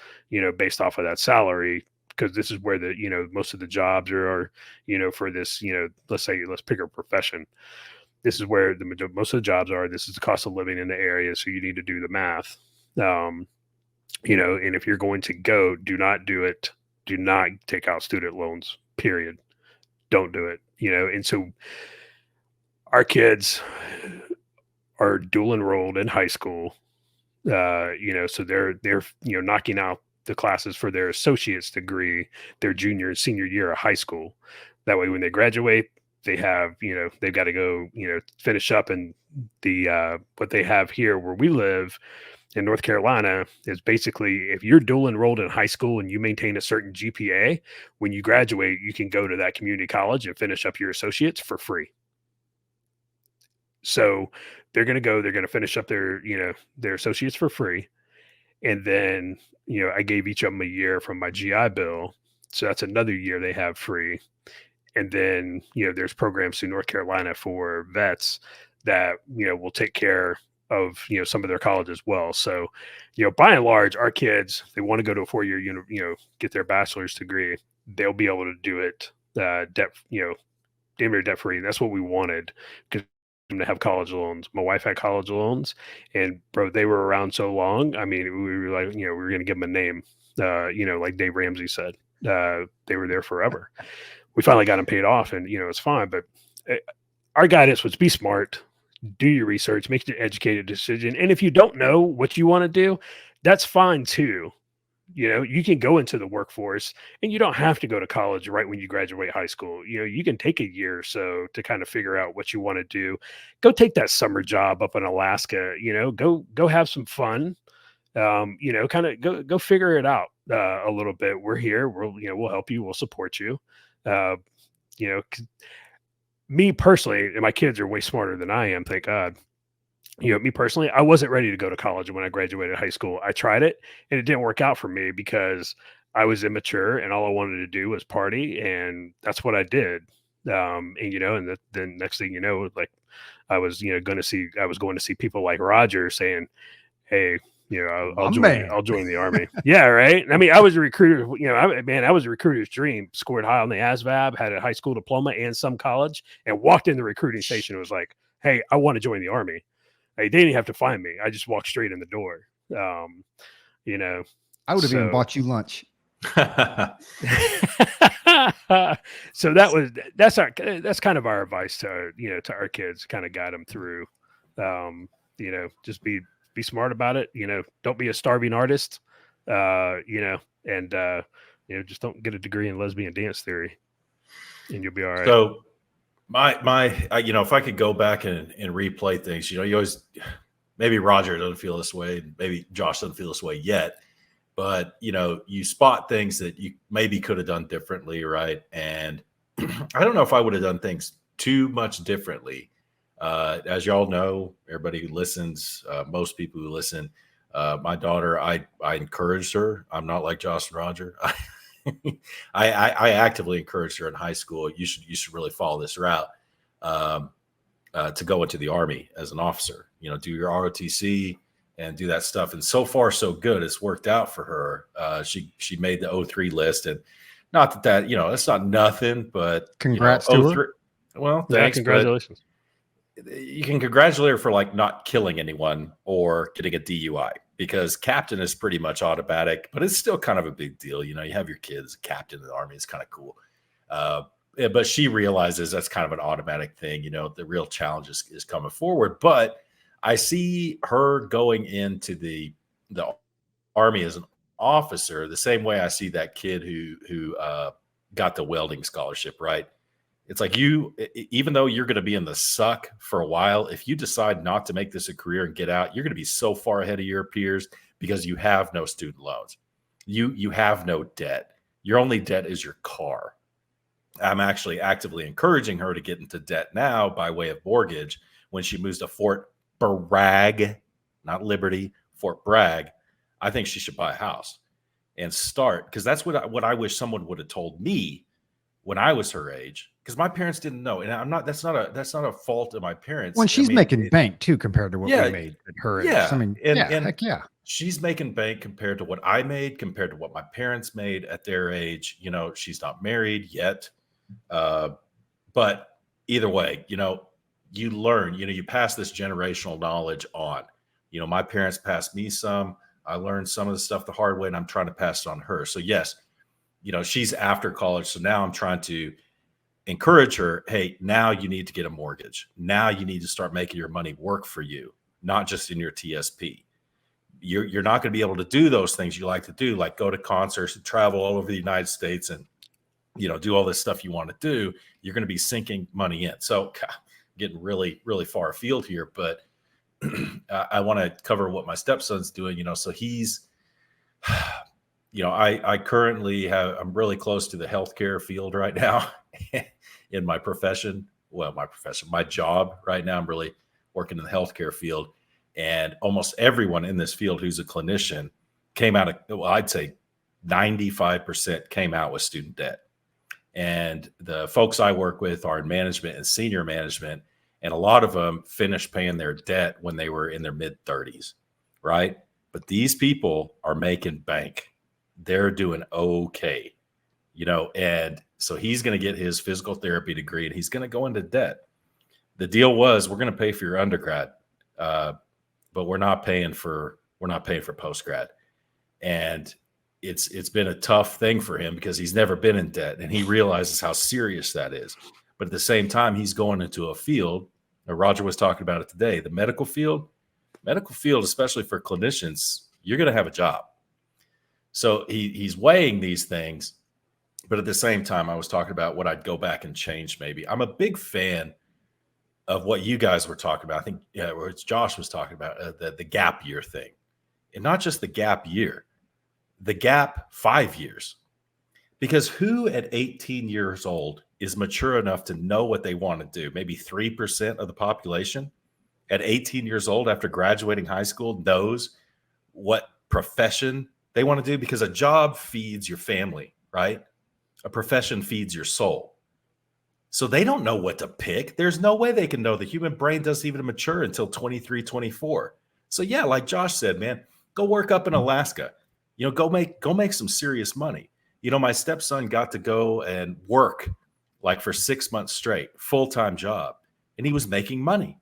based off of that salary, because this is where most of the jobs are, for this, let's pick a profession. This is where most of the jobs are. This is the cost of living in the area. So you need to do the math. And if you're going to go, do not take out student loans, period. Don't do it. And so our kids are dual enrolled in high school. So they're knocking out the classes for their associate's degree their junior and senior year of high school. That way, when they graduate, they have, they've got to go, finish up. And the what they have here where we live in North Carolina is basically, if you're dual enrolled in high school and you maintain a certain GPA, when you graduate, you can go to that community college and finish up your associates for free. So they're going to finish up their associates for free. And then, I gave each of them a year from my GI Bill. So that's another year they have free. And then, there's programs through North Carolina for vets that, will take care of, some of their college as well. So, by and large, our kids, they want to go to a 4-year, get their bachelor's degree. They'll be able to do it debt, damn near debt free. That's what we wanted, because to have college loans. My wife had college loans, and bro, they were around so long. I mean, we were like, we were going to give them a name, like Dave Ramsey said, they were there forever. We finally got them paid off, and, it's fine. But our guidance was, be smart, do your research, make an educated decision. And if you don't know what you want to do, that's fine too. You can go into the workforce, and you don't have to go to college right when you graduate high school. You can take a year or so to kind of figure out what you want to do. Go take that summer job up in Alaska, go have some fun. Kind of go figure it out a little bit. We're here. We'll help you. We'll support you. Me personally, and my kids are way smarter than I am, thank God. Me personally, I wasn't ready to go to college when I graduated high school. I tried it and it didn't work out for me because I was immature and all I wanted to do was party, and that's what I did. And then next thing you know, like I was, I was going to see people like Roger saying, "Hey, My man. I'll join the army." Yeah, right. I mean, I was a recruiter. I was a recruiter's dream. Scored high on the ASVAB, had a high school diploma and some college, and walked in the recruiting station. And was like, "Hey, I want to join the army." They didn't have to find me. I just walked straight in the door. You know, I would have even so bought you lunch. so that's kind of our advice to to our kids, kind of guide them through. Just be smart about it. Don't be a starving artist. And just don't get a degree in lesbian dance theory, and you'll be all right. So if I could go back and replay things, you always, maybe Roger doesn't feel this way, and maybe Josh doesn't feel this way yet, but you spot things that you maybe could have done differently, right? And I don't know if I would have done things too much differently. As y'all know, everybody who listens, most people who listen, my daughter, I encouraged her. I'm not like Josh and Roger. I actively encouraged her in high school. You should really follow this route, to go into the Army as an officer. Do your ROTC and do that stuff. And so far, so good. It's worked out for her. She made the 03 list, and not that that's not nothing, but Congrats to her. Well, Yeah, thanks. congratulations. You can congratulate her for like not killing anyone or getting a DUI, because captain is pretty much automatic, but it's still kind of a big deal. You have your kids captain in the Army. It's kind of cool. But she realizes that's kind of an automatic thing. The real challenge is coming forward. But I see her going into the Army as an officer the same way I see that kid who got the welding scholarship, right? It's like even though you're going to be in the suck for a while, if you decide not to make this a career and get out, you're going to be so far ahead of your peers because you have no student loans. You have no debt. Your only debt is your car. I'm actually actively encouraging her to get into debt now by way of mortgage when she moves to Fort Bragg, not Liberty, Fort Bragg. I think she should buy a house and start, because that's what I wish someone would have told me when I was her age, because my parents didn't know. And that's not a fault of my parents. When she's making bank too, compared to what we made at her age. Yeah. I mean, heck yeah. She's making bank compared to what I made, compared to what my parents made at their age. She's not married yet. But either way, you learn, you pass this generational knowledge on. My parents passed me some. I learned some of the stuff the hard way, and I'm trying to pass it on her. So yes, she's after college. So now I'm trying to encourage her. Hey, now you need to get a mortgage. Now you need to start making your money work for you, not just in your TSP. You're not going to be able to do those things you like to do, like go to concerts and travel all over the United States and, do all this stuff you want to do. You're going to be sinking money in. So getting really, really far afield here, but I want to cover what my stepson's doing, so he's, I currently I'm really close to the healthcare field right now in my profession. Well, my job right now, I'm really working in the healthcare field, and almost everyone in this field who's a clinician came out of, well, I'd say 95% came out with student debt. And the folks I work with are in management and senior management, and a lot of them finished paying their debt when they were in their mid-30s, right? But these people are making bank. They're doing okay, and so he's going to get his physical therapy degree, and he's going to go into debt. The deal was, we're going to pay for your undergrad, but we're not paying for postgrad. And it's been a tough thing for him because he's never been in debt, and he realizes how serious that is. But at the same time, he's going into a field, Roger was talking about it today, the medical field, especially for clinicians, you're going to have a job. So he's weighing these things. But at the same time, I was talking about what I'd go back and change maybe. I'm a big fan of what you guys were talking about. I think Josh was talking about the gap year thing. And not just the gap year, the gap 5 years. Because who at 18 years old is mature enough to know what they want to do? Maybe 3% of the population. at 18 years old after graduating high school knows what profession they want to do? Because a job feeds your family, right? A profession feeds your soul. So they don't know what to pick. There's no way they can know. The human brain doesn't even mature until 23, 24. So yeah, like Josh said, man, go work up in Alaska. Go make some serious money. My stepson got to go and work like for 6 months straight, full-time job, and he was making money.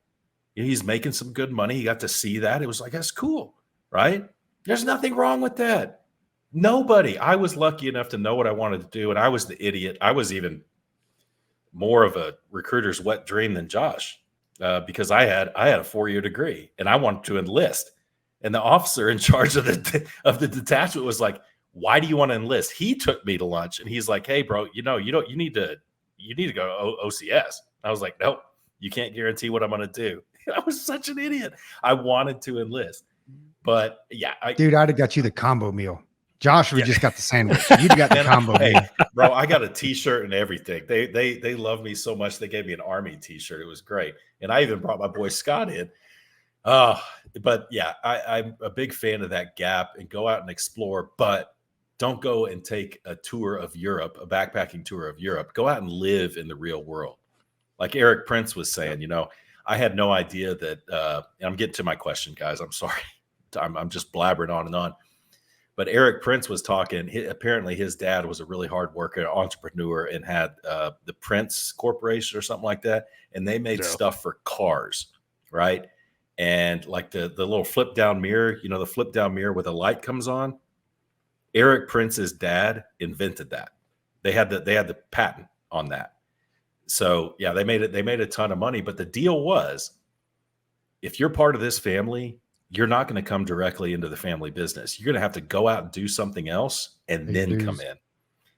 He's making some good money. He got to see that. It was like, that's cool, right? There's nothing wrong with that. Nobody. I was lucky enough to know what I wanted to do, and I was the idiot. I was even more of a recruiter's wet dream than Josh, because I had a 4-year degree and I wanted to enlist. And the officer in charge of the detachment was like, "Why do you want to enlist?" He took me to lunch and he's like, "Hey, bro, you need to go OCS." I was like, "Nope, you can't guarantee what I'm going to do." I was such an idiot. I wanted to enlist, but yeah, dude, I'd have got you the combo meal. Josh would just got the sandwich. You'd got the combo meal. Bro, I got a T-shirt and everything. They love me so much. They gave me an Army T-shirt. It was great, and I even brought my boy Scott in. But yeah, I'm a big fan of that gap and go out and explore. But don't go and take a tour of Europe, a backpacking tour of Europe. Go out and live in the real world, like Eric Prince was saying. I had no idea that. And I'm getting to my question, guys. I'm sorry. I'm just blabbering on and on. But Eric Prince was talking. Apparently, his dad was a really hard worker, entrepreneur, and had the Prince Corporation or something like that. And they made stuff for cars, right? And like the little flip down mirror, the flip down mirror where the light comes on. Eric Prince's dad invented that. They had the patent on that. So yeah, they made a ton of money. But the deal was, if you're part of this family, you're not going to come directly into the family business. You're going to have to go out and do something else and then come in.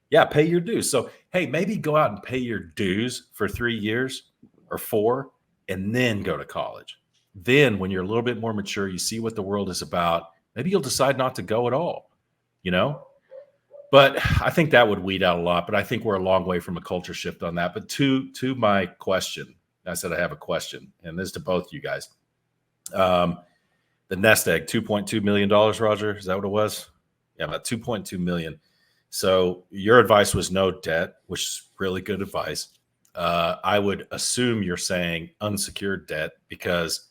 Yeah, pay your dues. So, hey, maybe go out and pay your dues for 3 years or 4 and then go to college. Then when you're a little bit more mature, you see what the world is about, maybe you'll decide not to go at all, But I think that would weed out a lot. But I think we're a long way from a culture shift on that. But to my question, I said I have a question, and this is to both you guys. The nest egg, $2.2 million, Roger. Is that what it was? Yeah, about $2.2 million. So your advice was no debt, which is really good advice. I would assume you're saying unsecured debt because,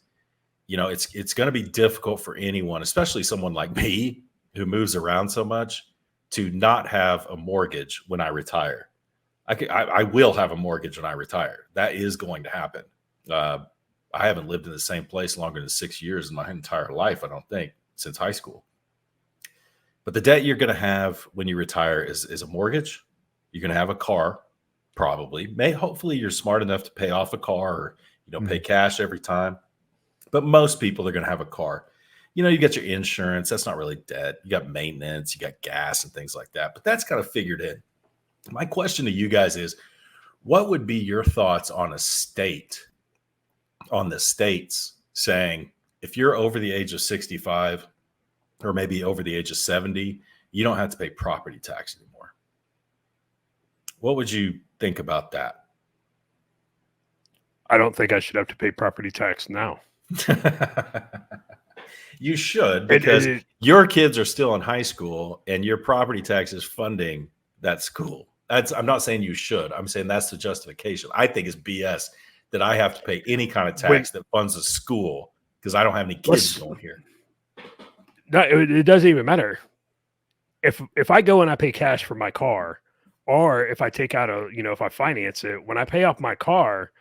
it's going to be difficult for anyone, especially someone like me who moves around so much, to not have a mortgage when I retire. I will have a mortgage when I retire. That is going to happen. I haven't lived in the same place longer than 6 years in my entire life, I don't think, since high school. But the debt you're going to have when you retire is a mortgage. You're going to have a car, probably. Hopefully you're smart enough to pay off a car or, pay cash every time. But most people are going to have a car. You got your insurance. That's not really debt. You got maintenance. You got gas and things like that. But that's kind of figured in. My question to you guys is, what would be your thoughts on the states saying, if you're over the age of 65 or maybe over the age of 70, you don't have to pay property tax anymore? What would you think about that? I don't think I should have to pay property tax now. You should, because your kids are still in high school and your property tax is funding that school. I'm not saying you should. I'm saying that's the justification. I think it's BS that I have to pay any kind of tax that funds a school because I don't have any kids going here. No, it doesn't even matter. If I go and I pay cash for my car, or if I take out if I finance it, when I pay off my car,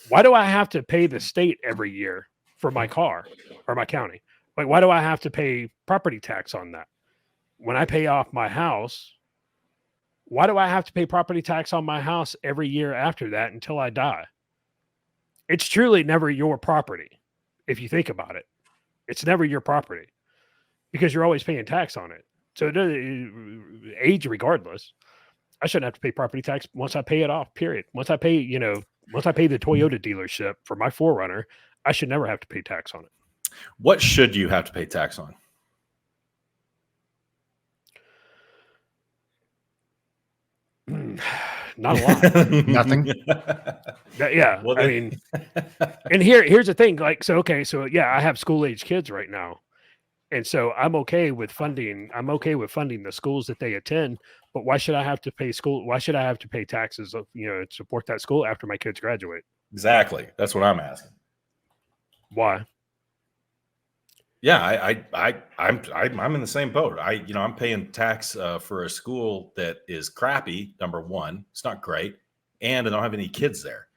why do I have to pay the state every year for my car or my county? Like, why do I have to pay property tax on that? When I pay off my house, why do I have to pay property tax on my house every year after that until I die? It's truly never your property. If you think about it, it's never your property because you're always paying tax on it. So age regardless, I shouldn't have to pay property tax once I pay it off, period. Once I pay the Toyota dealership for my 4Runner, I should never have to pay tax on it. What should you have to pay tax on? Not a lot. Nothing. Yeah, Well, I mean, and here's the thing. Like, so okay, so yeah, I have school age kids right now, and so I'm okay with funding. I'm okay with funding the schools that they attend. But why should I have to pay school? Why should I have to pay taxes, to support that school after my kids graduate? exactly. That's what I'm asking. Why? Yeah, I'm in the same boat. I'm paying tax for a school that is crappy. Number one, it's not great, and I don't have any kids there.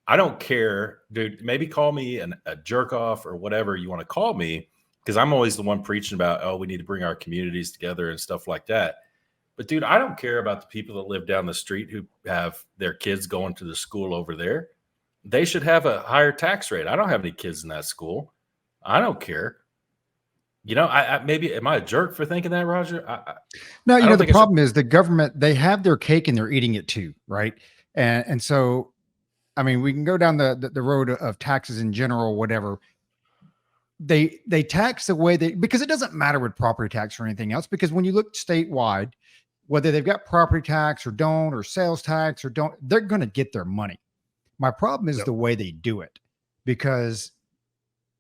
I don't care, dude. Maybe call me a jerk off or whatever you want to call me, because I'm always the one preaching about, oh, we need to bring our communities together and stuff like that. But dude, I don't care about the people that live down the street who have their kids going to the school over there. They should have a higher tax rate. I don't have any kids in that school. I don't care. I maybe am I a jerk for thinking that, Roger? No, I don't the think I should. problem is the government, they have their cake and they're eating it too, right? And so, I mean, we can go down the road of taxes in general, whatever. They tax the way because it doesn't matter with property tax or anything else, because when you look statewide, whether they've got property tax or don't, or sales tax or don't, they're going to get their money. My problem is Yep. the way they do it, because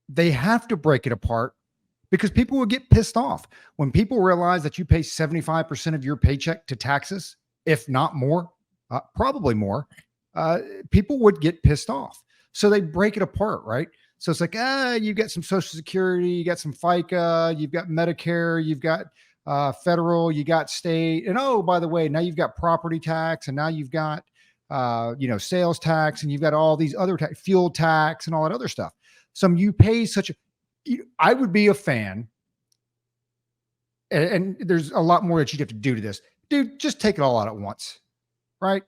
they have to break it apart, because people will get pissed off when people realize that you pay 75% of your paycheck to taxes, if not more, probably more. People would get pissed off. So they break it apart, right? So it's like, you've got some Social Security, you got some FICA, you've got Medicare, you've got federal, you got state. And oh, by the way, now you've got property tax, and now you've got, sales tax, and you've got all these other fuel tax and all that other stuff. So you pay I would be a fan, and there's a lot more that you'd have to do to this. Dude, just take it all out at once, right?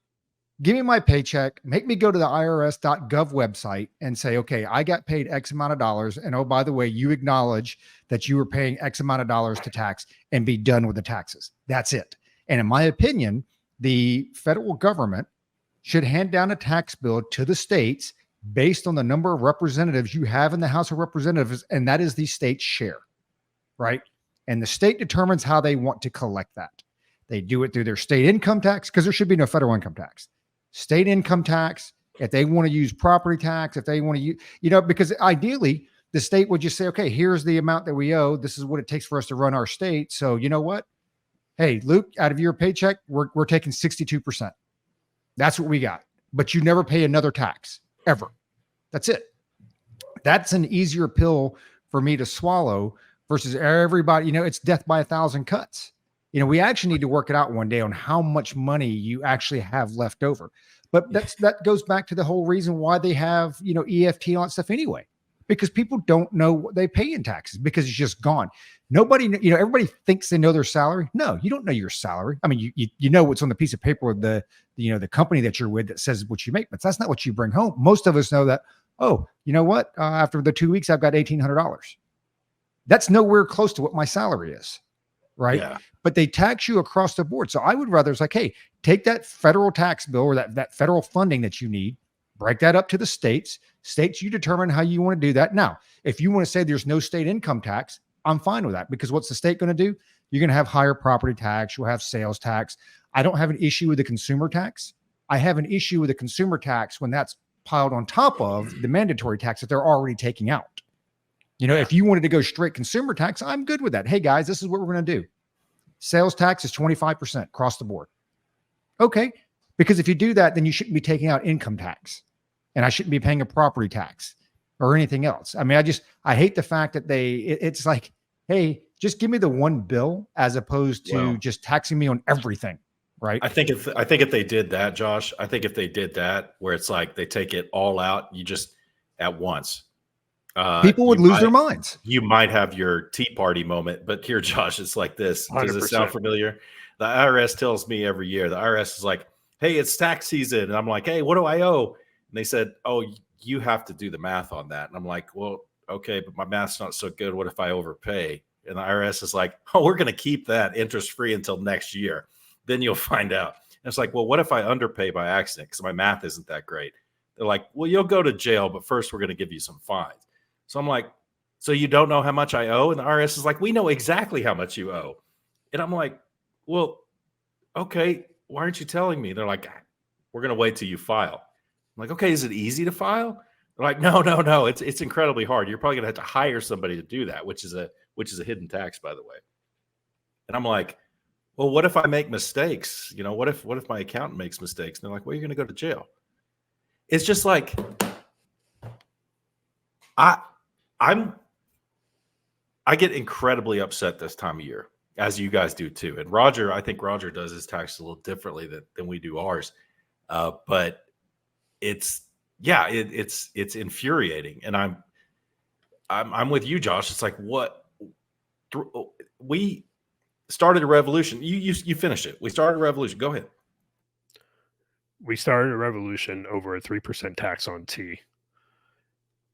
Give me my paycheck, make me go to the irs.gov website and say, okay, I got paid X amount of dollars. And oh, by the way, you acknowledge that you were paying X amount of dollars to tax, and be done with the taxes. That's it. And in my opinion, the federal government should hand down a tax bill to the states based on the number of representatives you have in the House of Representatives, and that is the state's share, right? And the state determines how they want to collect that. They do it through their state income tax, because there should be no federal income tax. State income tax, if they want to use property tax, if they want to use, because ideally the state would just say, okay, here's the amount that we owe. This is what it takes for us to run our state. So you know what? Hey, Luke, out of your paycheck, we're taking 62%. That's what we got. But you never pay another tax ever. That's it. That's an easier pill for me to swallow versus everybody. It's death by 1,000 cuts. We actually need to work it out one day on how much money you actually have left over. But that goes back to the whole reason why they have, EFT and all that stuff anyway, because people don't know what they pay in taxes, because it's just gone. Nobody, everybody thinks they know their salary. No, you don't know your salary. I mean, you know what's on the piece of paper with the company that you're with that says what you make, but that's not what you bring home. Most of us know that, oh, you know what? After the 2 weeks, I've got $1,800. That's nowhere close to what my salary is. Right. Yeah. But they tax you across the board. So I would rather, it's like, hey, take that federal tax bill, or that federal funding that you need, break that up to the states. States, you determine how you want to do that. Now, if you want to say there's no state income tax, I'm fine with that, because what's the state going to do? You're going to have higher property tax. You'll have sales tax. I don't have an issue with the consumer tax. I have an issue with the consumer tax when that's piled on top of the mandatory tax that they're already taking out. If you wanted to go straight consumer tax, I'm good with that. Hey guys, this is what we're going to do. Sales tax is 25% across the board. Okay. Because if you do that, then you shouldn't be taking out income tax, and I shouldn't be paying a property tax or anything else. I mean, I hate the fact that it's like, hey, just give me the one bill as opposed to just taxing me on everything. Right. I think if they did that, Josh, I think if they did that, where it's like they take it all out, you just at once. People would lose their minds. You might have your Tea Party moment, but here, Josh, it's like this. 100%. Does it sound familiar? The IRS tells me every year, the IRS is like, hey, it's tax season. And I'm like, hey, what do I owe? And they said, oh, you have to do the math on that. And I'm like, well, okay, but my math's not so good. What if I overpay? And the IRS is like, oh, we're going to keep that interest free until next year. Then you'll find out. And it's like, well, what if I underpay by accident because my math isn't that great? They're like, well, you'll go to jail, but first we're going to give you some fines. So I'm like, so you don't know how much I owe? And the IRS is like, we know exactly how much you owe. And I'm like, well, okay, why aren't you telling me? They're like, we're going to wait till you file. like, okay, is it easy to file? They're like, no. It's incredibly hard. You're probably gonna have to hire somebody to do that, which is a hidden tax, by the way. And I'm like, well, what if I make mistakes? What if my accountant makes mistakes? And they're like, well, you're gonna go to jail. It's just like I get incredibly upset this time of year, as you guys do too. And I think Roger does his taxes a little differently than we do ours. But it's infuriating. And I'm with you, Josh. It's like, we started a revolution. You finish it. We started a revolution. Go ahead. We started a revolution over a 3% tax on tea.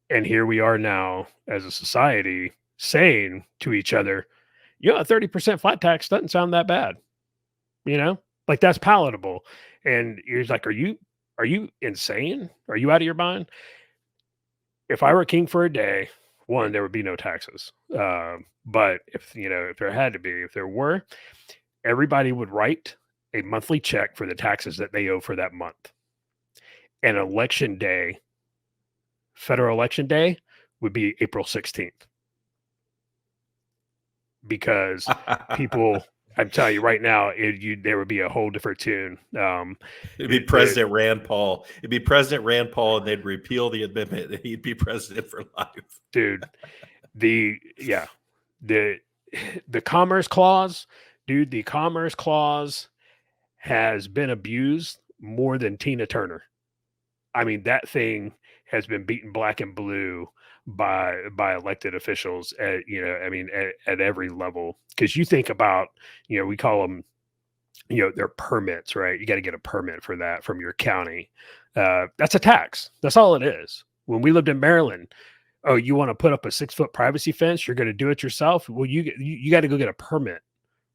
And here we are now as a society saying to each other, a 30% flat tax doesn't sound that bad. Like that's palatable. And you're like, are you insane? Are you out of your mind? If I were king for a day, one, there would be no taxes. But if there had to be, if there were, everybody would write a monthly check for the taxes that they owe for that month. And election day, federal election day, would be April 16th. Because people, I'm telling you right now, there would be a whole different tune. It'd be President Rand Paul. It'd be President Rand Paul, and they'd repeal the amendment, and he'd be president for life. Dude, the Commerce Clause, dude, the Commerce Clause has been abused more than Tina Turner. I mean, that thing has been beaten black and blue by elected officials at every level. Because you think about, we call them, they're permits, right? You got to get a permit for that from your county. That's a tax. That's all it is. When we lived in Maryland, oh, you want to put up a 6-foot privacy fence? You're going to do it yourself? Well, you got to go get a permit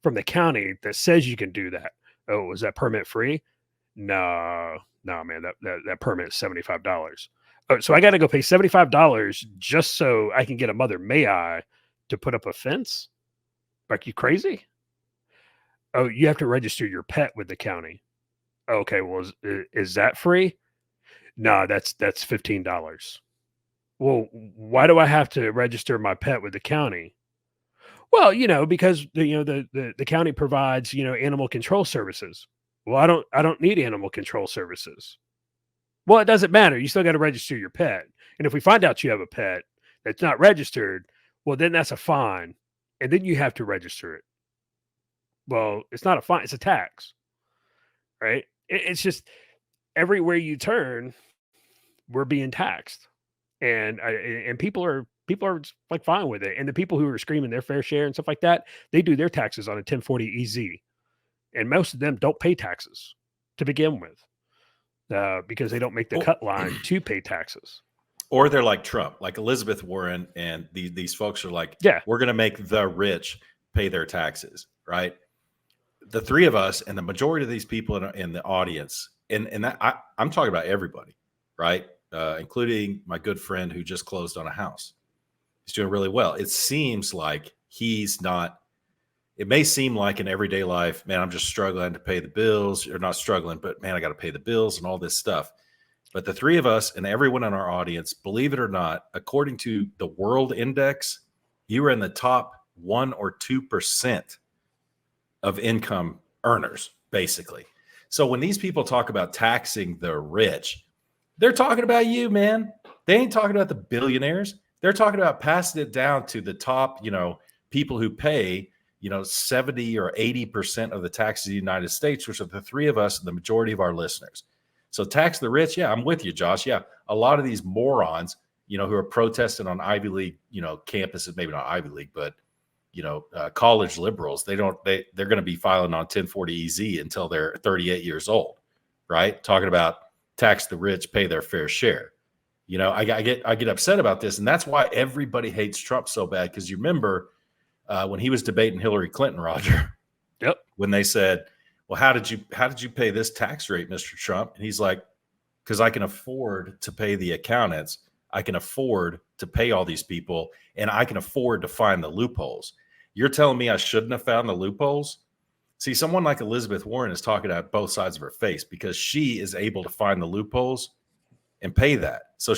from the county that says you can do that. Oh, was that permit free? No, man, that permit is $75. Oh, so I got to go pay $75 just so I can get a Mother May I to put up a fence? Like, you crazy? Oh, you have to register your pet with the county. Okay, well, is that free? No, that's $15. Well, why do I have to register my pet with the county? Well, because the county provides, animal control services. Well, I don't need animal control services. Well, it doesn't matter. You still got to register your pet. And if we find out you have a pet that's not registered, well, then that's a fine. And then you have to register it. Well, it's not a fine, it's a tax. Right? It's just everywhere you turn, we're being taxed. And people are like fine with it. And the people who are screaming their fair share and stuff like that, they do their taxes on a 1040 EZ. And most of them don't pay taxes to begin with. Because they don't make the cut line to pay taxes. Or they're like Trump, like Elizabeth Warren, and these folks are like, yeah, we're going to make the rich pay their taxes, right? The three of us and the majority of these people in the audience, and that I'm talking about everybody, right? Including my good friend who just closed on a house. He's doing really well. It seems like he's not. It may seem like in everyday life, man, I'm just struggling to pay the bills, or not struggling, but man, I got to pay the bills and all this stuff. But the three of us and everyone in our audience, believe it or not, according to the World Index, you are in the top 1 or 2% of income earners, basically. So when these people talk about taxing the rich, they're talking about you, man. They ain't talking about the billionaires. They're talking about passing it down to the top, people who pay 70 or 80% of the taxes in the United States, which are the three of us and the majority of our listeners. So tax the rich. Yeah, I'm with you, Josh. Yeah. A lot of these morons, who are protesting on Ivy League, campuses, maybe not Ivy League, but, college liberals, they're going to be filing on 1040 EZ until they're 38 years old, right? Talking about tax the rich, pay their fair share. I get upset about this. And that's why everybody hates Trump so bad. Because you remember, when he was debating Hillary Clinton, Roger, yep, when they said, well, how did you pay this tax rate, Mr. Trump? And he's like, because I can afford to pay the accountants. I can afford to pay all these people, and I can afford to find the loopholes. You're telling me I shouldn't have found the loopholes? See, someone like Elizabeth Warren is talking out both sides of her face because she is able to find the loopholes and pay that. So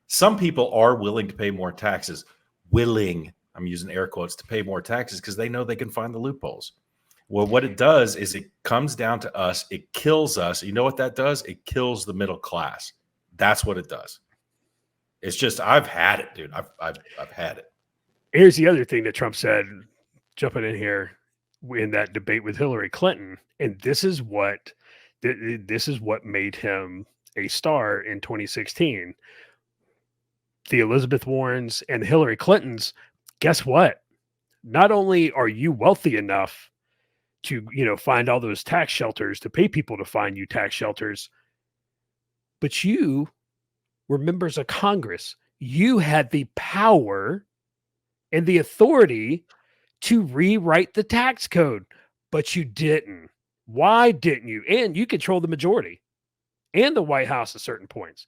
some people are willing to pay more taxes, I'm using air quotes, to pay more taxes because they know they can find the loopholes. Well, what it does is it comes down to us. It kills us. You know what that does? It kills the middle class. That's what it does. It's just, I've had it, dude. I've had it. Here's the other thing that Trump said, jumping in here in that debate with Hillary Clinton, and this is what made him a star in 2016. The Elizabeth Warrens and the Hillary Clintons, guess what? Not only are you wealthy enough to, find all those tax shelters, to pay people to find you tax shelters, but you were members of Congress. You had the power and the authority to rewrite the tax code, but you didn't. Why didn't you? And you control the majority and the White House at certain points,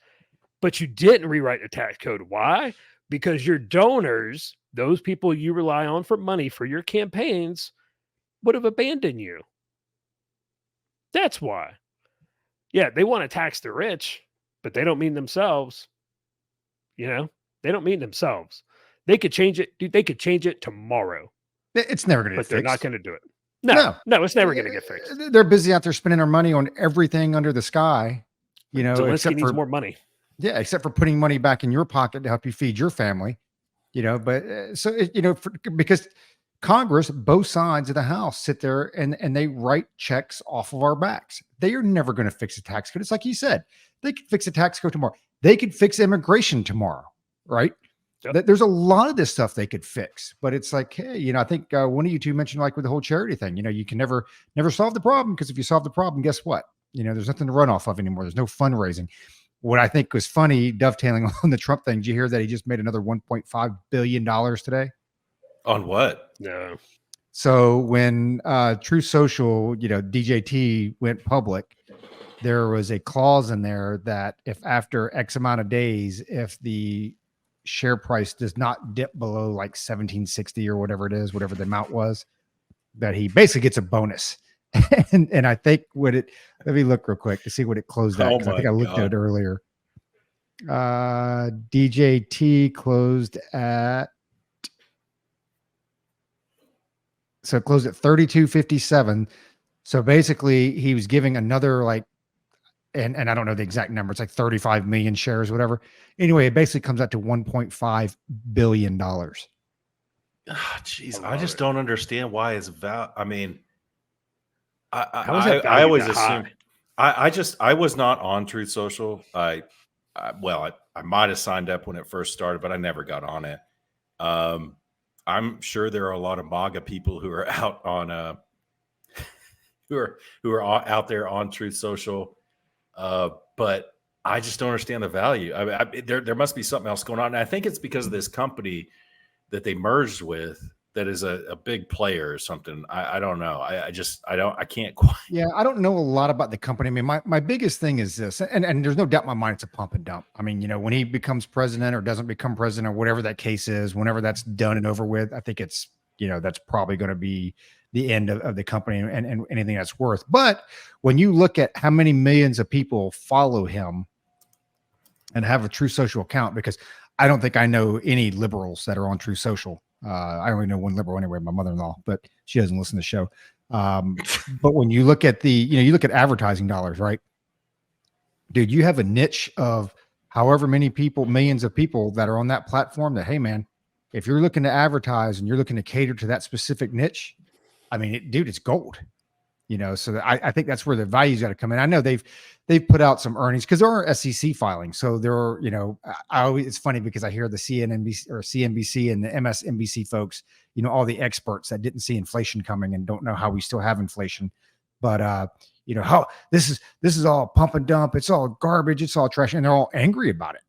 but you didn't rewrite the tax code. Why? Because your donors, those people you rely on for money for your campaigns, would have abandoned you. That's why. Yeah, they want to tax the rich, but they don't mean themselves. They don't mean themselves. They could change it, dude. They could change it tomorrow. It's never going to get fixed. But they're not going to do it. No, it's never going to get fixed. They're busy out there spending their money on everything under the sky. Zelensky needs more money. Yeah, except for putting money back in your pocket to help you feed your family. Because Congress, both sides of the House, sit there and they write checks off of our backs. They are never going to fix a tax code. It's like you said, they could fix a tax code tomorrow. They could fix immigration tomorrow, right? Yep. There's a lot of this stuff they could fix, but it's like, hey, I think one of you two mentioned, like with the whole charity thing, you can never solve the problem, because if you solve the problem, guess what? There's nothing to run off of anymore. There's no fundraising. What I think was funny, dovetailing on the Trump thing, did you hear that he just made another $1.5 billion today? On what? No. So when Truth Social, DJT went public, there was a clause in there that if after X amount of days, if the share price does not dip below like 1760 or whatever it is, whatever the amount was, that he basically gets a bonus. and I think let me look real quick to see what it closed at. I think I looked at it earlier. DJT closed at, so it closed at 32.57. So basically he was giving another and I don't know the exact number. It's like 35 million shares, whatever. Anyway, it basically comes out to $1.5 billion. Jeez, I just don't understand why it's I mean, I always assume. I was not on Truth Social. I might have signed up when it first started, but I never got on it. I'm sure there are a lot of MAGA people who are out on who are out there on Truth Social, but I just don't understand the value. I mean, there must be something else going on, and I think it's because of this company that they merged with that is a big player or something. I don't know. I can't quite. Yeah, I don't know a lot about the company. I mean, my biggest thing is this, and there's no doubt in my mind it's a pump and dump. I mean, when he becomes president or doesn't become president or whatever that case is, whenever that's done and over with, I think it's, that's probably going to be the end of the company and anything that's worth. But when you look at how many millions of people follow him and have a True Social account, because I don't think I know any liberals that are on True Social. I only know one liberal anyway, my mother-in-law, but she doesn't listen to the show. But when you look at you look at advertising dollars, right? Dude, you have a niche of however many people, millions of people that are on that platform that, hey man, if you're looking to advertise and you're looking to cater to that specific niche, I mean, dude, it's gold. So I think that's where the value's got to come in. I know they've put out some earnings because there are SEC filings. So there are, it's funny because I hear the CNBC and the MSNBC folks, all the experts that didn't see inflation coming and don't know how we still have inflation. But how this is all pump and dump. It's all garbage. It's all trash. And they're all angry about it.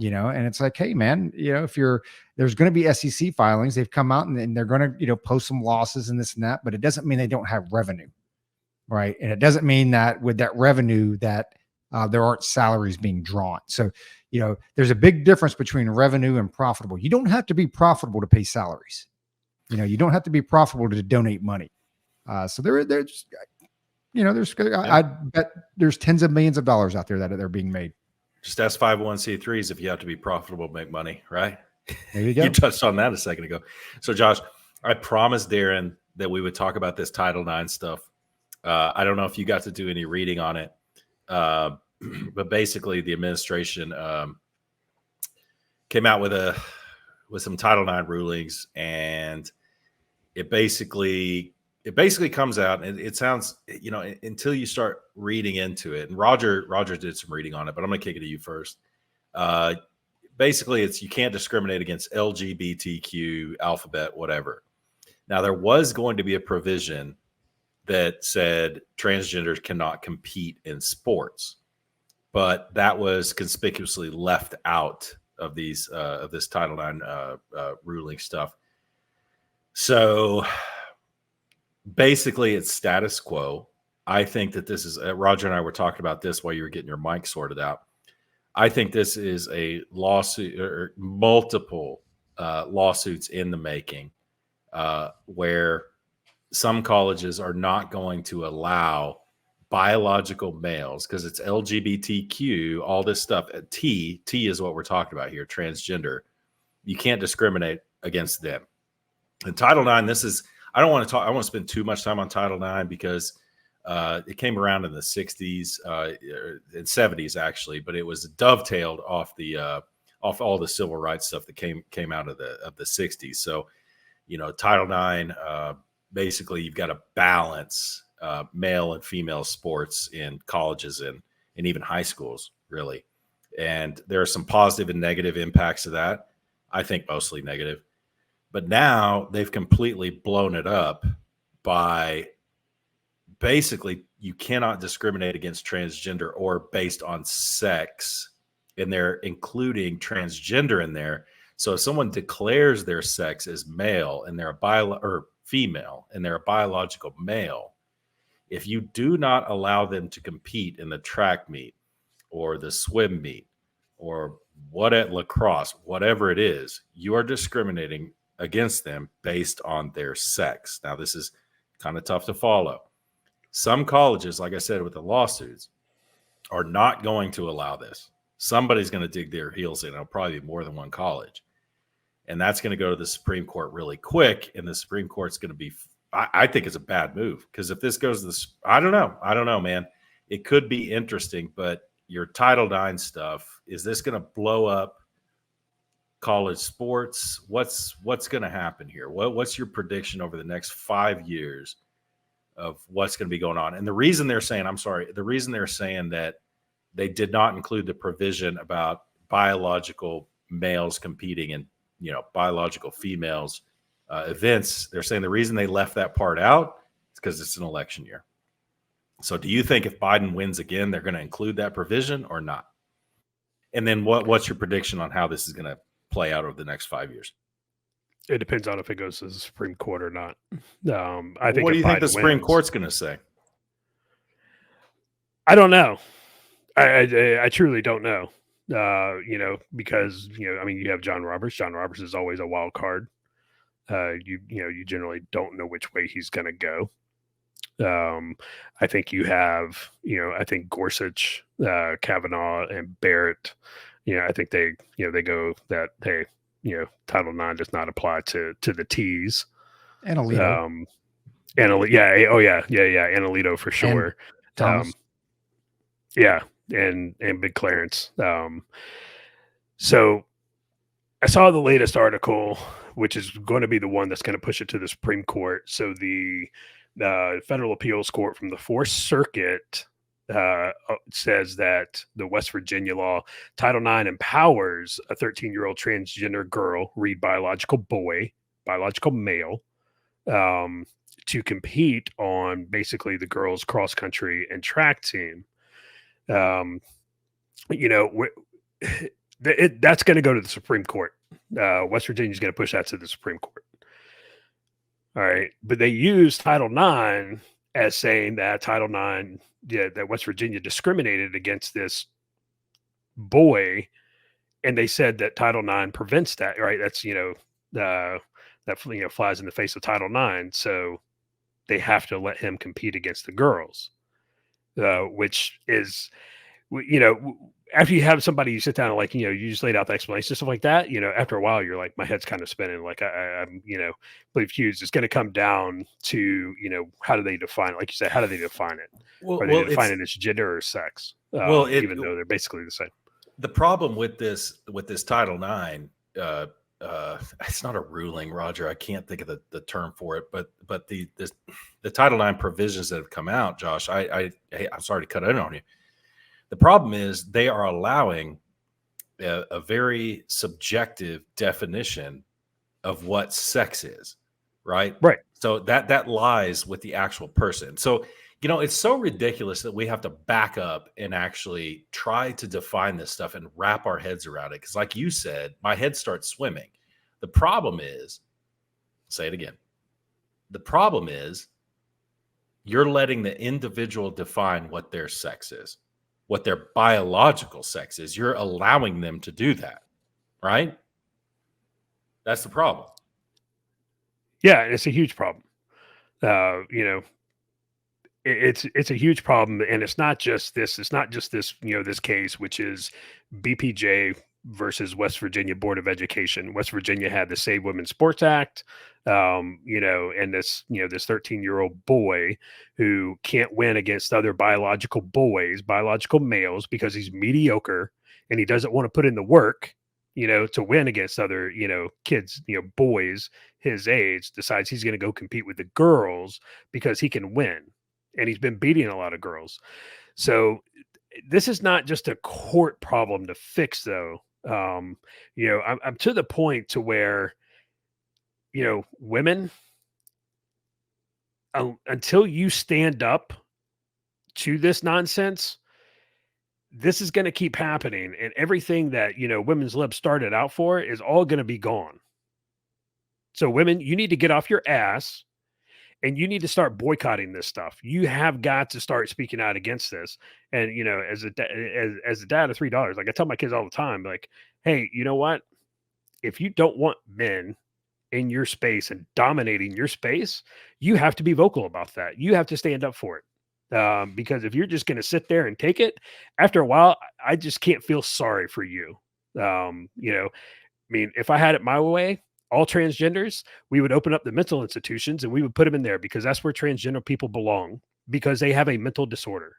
And it's like, hey man, if there's going to be SEC filings, they've come out and they're going to, post some losses and this and that, but it doesn't mean they don't have revenue. Right. And it doesn't mean that with that revenue that there aren't salaries being drawn. So, there's a big difference between revenue and profitable. You don't have to be profitable to pay salaries. You don't have to be profitable to donate money. So I bet there's tens of millions of dollars out there that are being made. Just ask 501c3s if you have to be profitable to make money, right? There you go. You touched on that a second ago. So, Josh, I promised Darren that we would talk about this Title IX stuff. I don't know if you got to do any reading on it, but basically the administration came out with some Title IX rulings, and it basically comes out, and it sounds, until you start reading into it, and Roger did some reading on it, but I'm going to kick it to you first. Basically, it's you can't discriminate against LGBTQ, alphabet, whatever. Now, there was going to be a provision that said transgenders cannot compete in sports, but that was conspicuously left out of these of this Title IX ruling stuff. So basically, it's status quo. I think that this is Roger and I were talking about this while you were getting your mic sorted out. I think this is a lawsuit or multiple lawsuits in the making, where some colleges are not going to allow biological males, because it's LGBTQ, all this stuff. T is what we're talking about here, transgender. You can't discriminate against them. And Title IX, I don't want to spend too much time on Title IX because it came around in the 60s and 70s, actually, but it was dovetailed off off all the civil rights stuff that came out of the 60s. So, Title IX, basically you've got to balance male and female sports in colleges and even high schools, really. And there are some positive and negative impacts of that. I think mostly negative. But now they've completely blown it up by basically you cannot discriminate against transgender or based on sex, and they're including transgender in there. So if someone declares their sex as male and they're female and they're a biological male, if you do not allow them to compete in the track meet or the swim meet or lacrosse, whatever it is, you are discriminating against them based on their sex. Now, this is kind of tough to follow. Some colleges, like I said, with the lawsuits, are not going to allow this. Somebody's going to dig their heels in. It'll probably be more than one college. And that's going to go to the Supreme Court really quick. And the Supreme Court's going to be, I think it's a bad move. Because if this goes to this, I don't know, man. It could be interesting, but your Title IX stuff, is this going to blow up college sports? What's going to happen here? What's your prediction over the next 5 years of what's going to be going on? And the reason they're saying that they did not include the provision about biological males competing in, biological females events, they're saying the reason they left that part out is because it's an election year. So do you think if Biden wins again, they're going to include that provision or not? And then what's your prediction on how this is going to play out over the next 5 years? It depends on if it goes to the Supreme Court or not. I think. What do you think Biden the Supreme wins, Court's going to say? I don't know. I truly don't know. Because you have John Roberts. John Roberts is always a wild card. You generally don't know which way he's going to go. I think you have, I think Gorsuch, Kavanaugh, and Barrett. I think they go that Title IX does not apply to the T's. And Alito. And Alito for sure. And Thomas. And Big Clarence. So I saw the latest article, which is going to be the one that's going to push it to the Supreme Court. So the Federal Appeals Court from the Fourth Circuit says that the West Virginia law, Title IX, empowers a 13-year-old transgender girl, read biological boy, biological male, to compete on basically the girls' cross country and track team. That's going to go to the Supreme Court. West Virginia is going to push that to the Supreme Court. All right. But they use Title IX as saying that Title IX, that West Virginia discriminated against this boy. And they said that Title IX prevents that, right? That's, that flies in the face of Title IX. So they have to let him compete against the girls, which is after you have somebody, you sit down and, like, you just laid out the explanation, stuff like that, after a while, you're like, my head's kind of spinning. Like, I'm, believe Hughes, it's going to come down to, how do they define it? Like you said, how do they define it? Are they defining it as gender or sex? Even though they're basically the same. The problem with this Title IX, it's not a ruling, Roger. I can't think of the term for it, but the Title IX provisions that have come out, Josh, I'm sorry to cut in on you. The problem is they are allowing a very subjective definition of what sex is, right? Right. So that lies with the actual person. So, it's so ridiculous that we have to back up and actually try to define this stuff and wrap our heads around it. Because like you said, my head starts swimming. The problem is, say it again. The problem is you're letting the individual define what their sex is, what their biological sex is. You're allowing them to do that, right? That's the problem. Yeah, it's a huge problem. It's a huge problem, and it's not just this. It's not just this. This case, which is BPJ versus West Virginia Board of Education. West Virginia had the Save Women's Sports Act, and this 13-year-old boy who can't win against other biological males because he's mediocre and he doesn't want to put in the work, to win against other, kids, boys his age, decides he's going to go compete with the girls because he can win. And he's been beating a lot of girls. So this is not just a court problem to fix, though. I'm to the point to where, women, until you stand up to this nonsense, this is going to keep happening. And everything that, Women's Lib started out for is all going to be gone. So women, you need to get off your ass. And you need to start boycotting this stuff. You have got to start speaking out against this. And, as a dad of $3, like I tell my kids all the time, like, hey, you know what? If you don't want men in your space and dominating your space, you have to be vocal about that. You have to stand up for it. Because if you're just going to sit there and take it, after a while, I just can't feel sorry for you. If I had it my way, all transgenders, we would open up the mental institutions and we would put them in there because that's where transgender people belong, because they have a mental disorder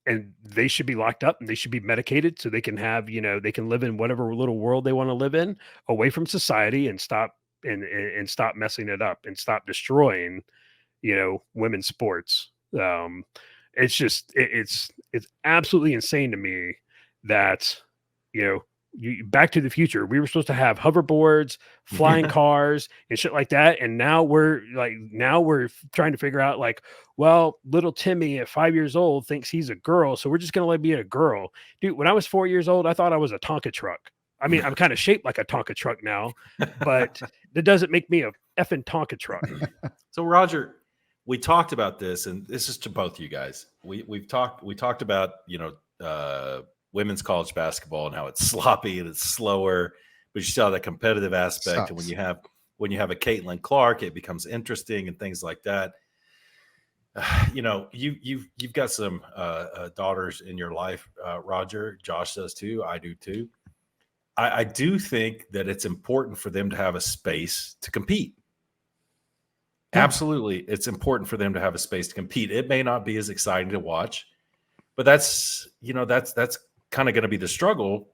and they should be locked up and they should be medicated so they can have, they can live in whatever little world they want to live in, away from society, and stop stop messing it up and stop destroying, women's sports. It's just, it's absolutely insane to me that, Back to the Future, we were supposed to have hoverboards, flying cars, and shit like that. And now we're trying to figure out, like, well, little Timmy at 5 years old thinks he's a girl, so we're just gonna let him be a girl. Dude, when I was 4 years old, I thought I was a Tonka truck. I mean, I'm kind of shaped like a Tonka truck now, but that doesn't make me a effing Tonka truck. So, Roger, we talked about this, and this is to both you guys. We talked about women's college basketball and how it's sloppy and it's slower, but you still have that competitive aspect. Sucks. And when you have a Caitlin Clark, it becomes interesting and things like that. You've got some daughters in your life, Roger. Josh does too. I do too. I do think that it's important for them to have a space to compete. Absolutely, it's important for them to have a space to compete. It may not be as exciting to watch, but that's kind of going to be the struggle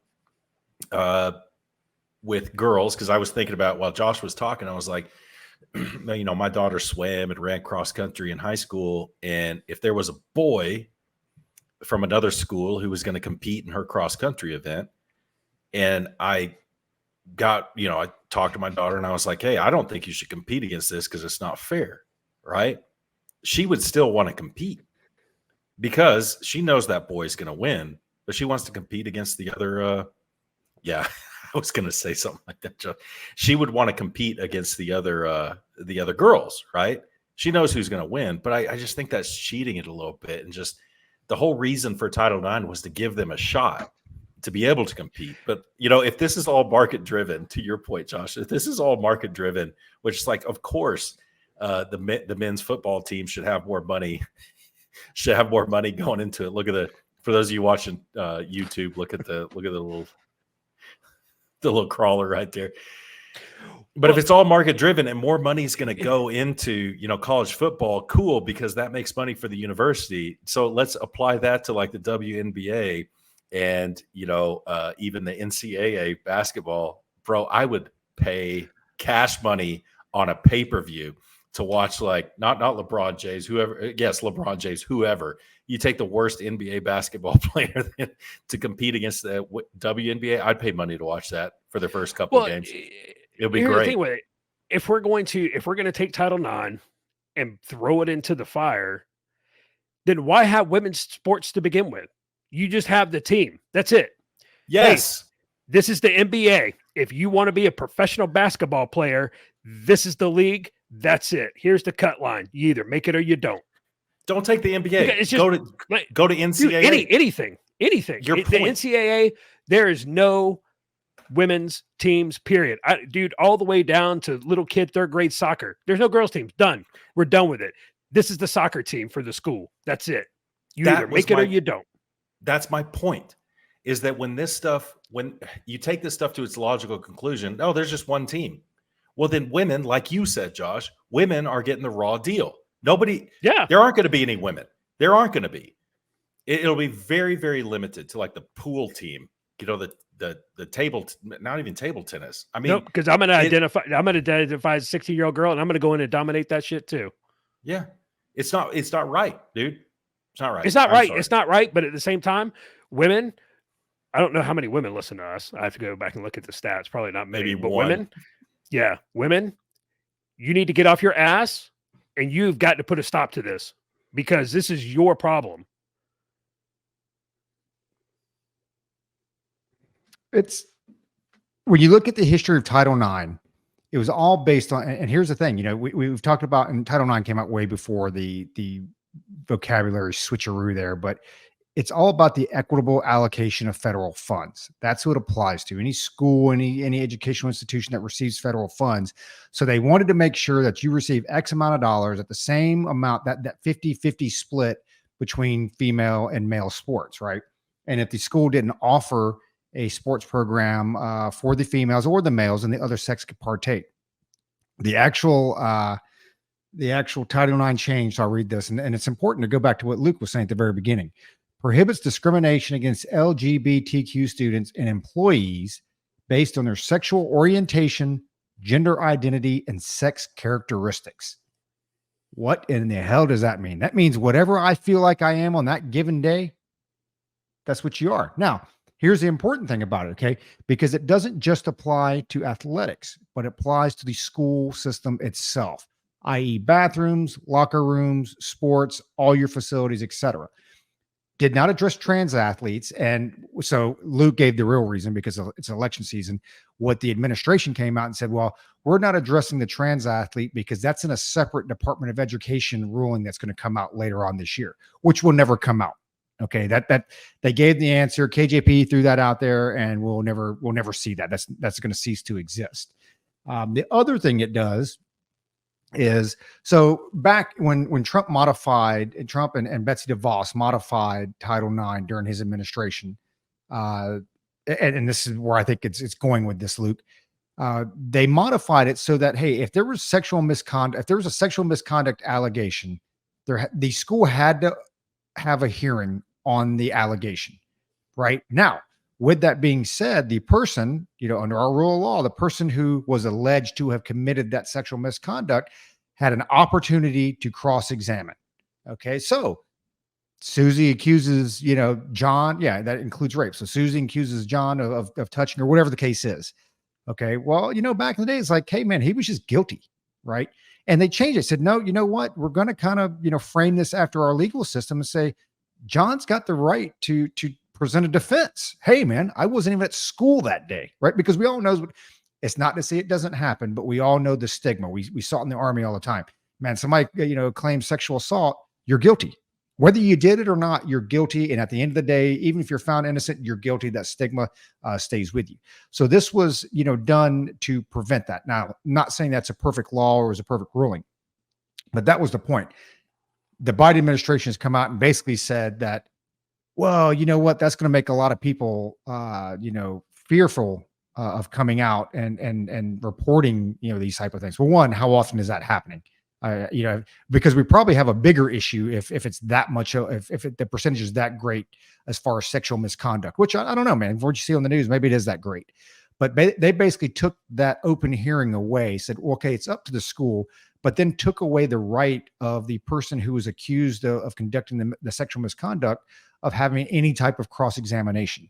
with girls. Because I was thinking about, while Josh was talking, I was like, my daughter swam and ran cross country in high school, and if there was a boy from another school who was going to compete in her cross country event, and I talked to my daughter and I was like, hey, I don't think you should compete against this because it's not fair, right? She would still want to compete because she knows that boy's going to win, but she wants to compete against the other. I was going to say something like that, Joe. She would want to compete against the other girls, right? She knows who's going to win, but I just think that's cheating it a little bit. And just the whole reason for Title IX was to give them a shot to be able to compete. But, if this is all market driven, to your point, Josh, if this is all market driven, which is like, of course, the men's football team should have more money should have more money going into it. Look at for those of you watching YouTube, look at the little crawler right there. But if it's all market driven and more money is going to go into, college football, cool, because that makes money for the university. So let's apply that to like the WNBA and, even the NCAA basketball. Bro, I would pay cash money on a pay-per-view to watch, like, not LeBron James, whoever. Yes, LeBron James, whoever. You take the worst NBA basketball player to compete against the WNBA. I'd pay money to watch that for the first couple of games. It'll be great. The thing with it, if we're going to take Title IX and throw it into the fire, then why have women's sports to begin with? You just have the team. That's it. Yes. Hey, this is the NBA. If you want to be a professional basketball player, this is the league. That's it. Here's the cut line. You either make it or you don't. Don't take the NBA. It's just, go to NCAA. Dude, anything. The NCAA, there is no women's teams, period. Dude, all the way down to little kid third grade soccer. There's no girls teams. Done. We're done with it. This is the soccer team for the school. That's it. You either make it or you don't. That's my point, is that when you take this stuff to its logical conclusion, there's just one team. Well, then women, like you said, Josh, women are getting the raw deal. There aren't going to be any women. There aren't going to be. It'll be very, very limited to like the pool team, the table, not even table tennis. I mean, because I'm going to identify as a 16-year-old girl, and I'm going to go in and dominate that shit too. Yeah. It's not right, dude. It's not right. It's not right. It's not right. But at the same time, women, I don't know how many women listen to us. I have to go back and look at the stats. Probably not many, but women, you need to get off your ass and you've got to put a stop to this because this is your problem. It's when you look at the history of Title IX, it was all based on, and here's the thing, we've talked about, and Title IX came out way before the vocabulary switcheroo there, but it's all about the equitable allocation of federal funds. That's what it applies to any school, any educational institution that receives federal funds. So they wanted to make sure that you receive X amount of dollars at the same amount, that 50-50 split between female and male sports, right? And if the school didn't offer a sports program for the females or the males, and the other sex could partake. The actual Title IX change, so I'll read this, and it's important to go back to what Luke was saying at the very beginning. Prohibits discrimination against LGBTQ students and employees based on their sexual orientation, gender identity, and sex characteristics. What in the hell does that mean? That means whatever I feel like I am on that given day, that's what you are. Now, here's the important thing about it, okay? Because it doesn't just apply to athletics, but it applies to the school system itself, i.e. bathrooms, locker rooms, sports, all your facilities, etc. Did not address trans athletes. And so Luke gave the real reason because it's election season. What the administration came out and said, well, we're not addressing the trans athlete because that's in a separate Department of Education ruling that's going to come out later on this year, which will never come out. Okay, that they gave the answer. KJP threw that out there, and we'll never see that. That's going to cease to exist. The other thing it does is, so back when Trump and Betsy DeVos modified Title IX during his administration, and this is where I think it's going with this, Luke. They modified it so that, hey, if there was a sexual misconduct allegation, the school had to have a hearing on the allegation. Right now, with that being said, the person, under our rule of law, the person who was alleged to have committed that sexual misconduct had an opportunity to cross-examine. Okay, so Susie accuses, John. Yeah, that includes rape. So Susie accuses John of touching her, whatever the case is. Okay, well, back in the day, it's like, hey, man, he was just guilty, right? And they changed it. Said, no, you know what? We're going to kind of, frame this after our legal system and say, John's got the right to present a defense. Hey, man, I wasn't even at school that day, right? Because we all know, it's not to say it doesn't happen, but we all know the stigma. We saw it in the Army all the time. Man, somebody, claims sexual assault, you're guilty. Whether you did it or not, you're guilty. And at the end of the day, even if you're found innocent, you're guilty. That stigma stays with you. So this was, done to prevent that. Now, I'm not saying that's a perfect law or is a perfect ruling, but that was the point. the Biden administration has come out and basically said that, well, you know what, that's going to make a lot of people, fearful of coming out and reporting, these type of things. Well, one, how often is that happening? Because we probably have a bigger issue if it's that much, the percentage is that great as far as sexual misconduct, which I don't know, man. What you see on the news, maybe it is that great. But they basically took that open hearing away, said, well, okay, it's up to the school, but then took away the right of the person who was accused of conducting the sexual misconduct of having any type of cross-examination.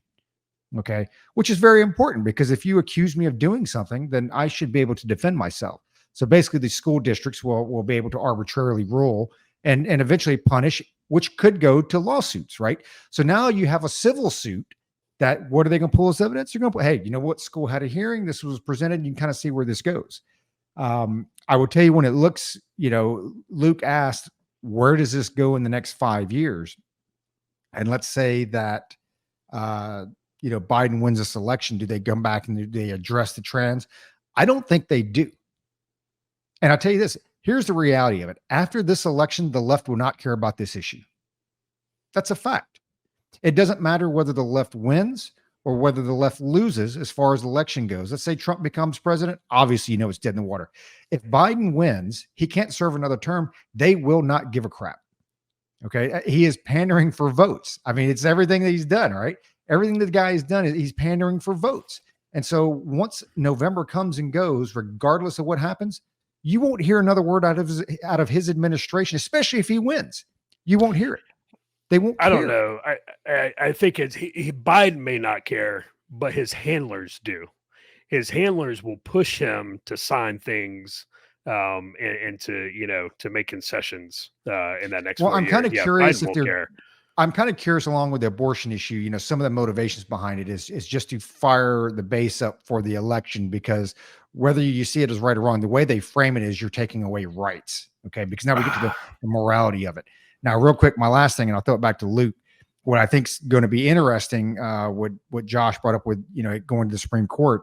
Okay. Which is very important, because if you accuse me of doing something, then I should be able to defend myself. So basically the school districts will be able to arbitrarily rule and eventually punish, which could go to lawsuits, right? So now you have a civil suit that, what are they going to pull as evidence? You're going to put, hey, you know what? School had a hearing. This was presented. You can kind of see where this goes. I will tell you, when it looks, Luke asked, where does this go in the next 5 years? And let's say that, Biden wins this election. Do they come back and do they address the trends? I don't think they do. And I'll tell you this, here's the reality of it. After this election, the left will not care about this issue. That's a fact. It doesn't matter whether the left wins or whether the left loses as far as the election goes. Let's say Trump becomes president. Obviously, it's dead in the water. If Biden wins, he can't serve another term. They will not give a crap. Okay. He is pandering for votes. I mean, it's everything that he's done, right? Everything that the guy has done is he's pandering for votes. And so once November comes and goes, regardless of what happens, you won't hear another word out of his administration, especially if he wins. You won't hear it. They won't care. I don't know. I think Biden may not care, but his handlers do. His handlers will push him to sign things and to make concessions in that next. Well, I'm kind of curious if they're. I'm kind of curious, along with the abortion issue, some of the motivations behind it is just to fire the base up for the election, because whether you see it as right or wrong, the way they frame it is you're taking away rights. Okay. Because now we get to the morality of it. Now, real quick, my last thing, and I'll throw it back to Luke. What I think is going to be interesting, what Josh brought up with, going to the Supreme Court.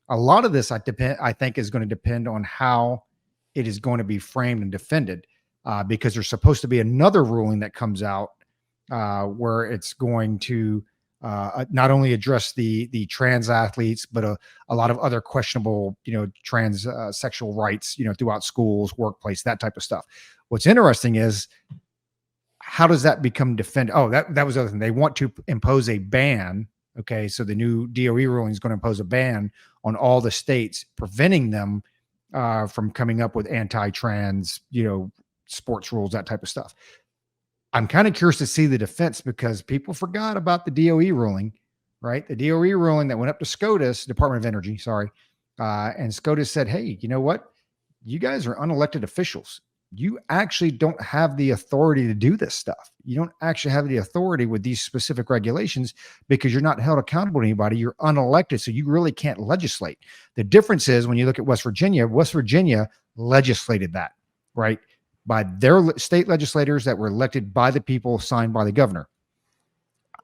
A lot of this, I think, is going to depend on how it is going to be framed and defended, because there's supposed to be another ruling that comes out where it's going to not only address the trans athletes, but a lot of other questionable, trans sexual rights, throughout schools, workplace, that type of stuff. What's interesting is, how does that become defended? Oh, that was the other thing. They want to impose a ban. Okay. So the new DOE ruling is going to impose a ban on all the states, preventing them from coming up with anti-trans, sports rules, that type of stuff. I'm kind of curious to see the defense, because people forgot about the DOE ruling, right? The DOE ruling that went up to SCOTUS, Department of Energy, sorry. And SCOTUS said, hey, you know what? You guys are unelected officials. You actually don't have the authority to do this stuff. You don't actually have the authority with these specific regulations, because you're not held accountable to anybody. You're unelected, so you really can't legislate. The difference is, when you look at West Virginia legislated that, right? By their state legislators that were elected by the people, signed by the governor.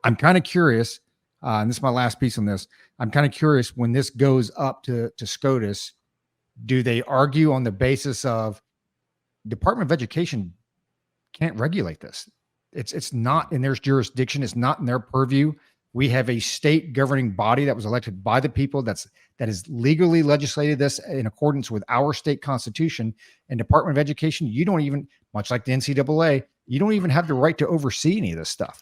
I'm kind of curious, and this is my last piece on this. I'm kind of curious, when this goes up to SCOTUS, do they argue on the basis of Department of Education can't regulate this? It's not in their jurisdiction. It's not in their purview. We have a state governing body that was elected by the people that has legally legislated this in accordance with our state constitution. And Department of Education, you don't even, much like the NCAA, you don't even have the right to oversee any of this stuff.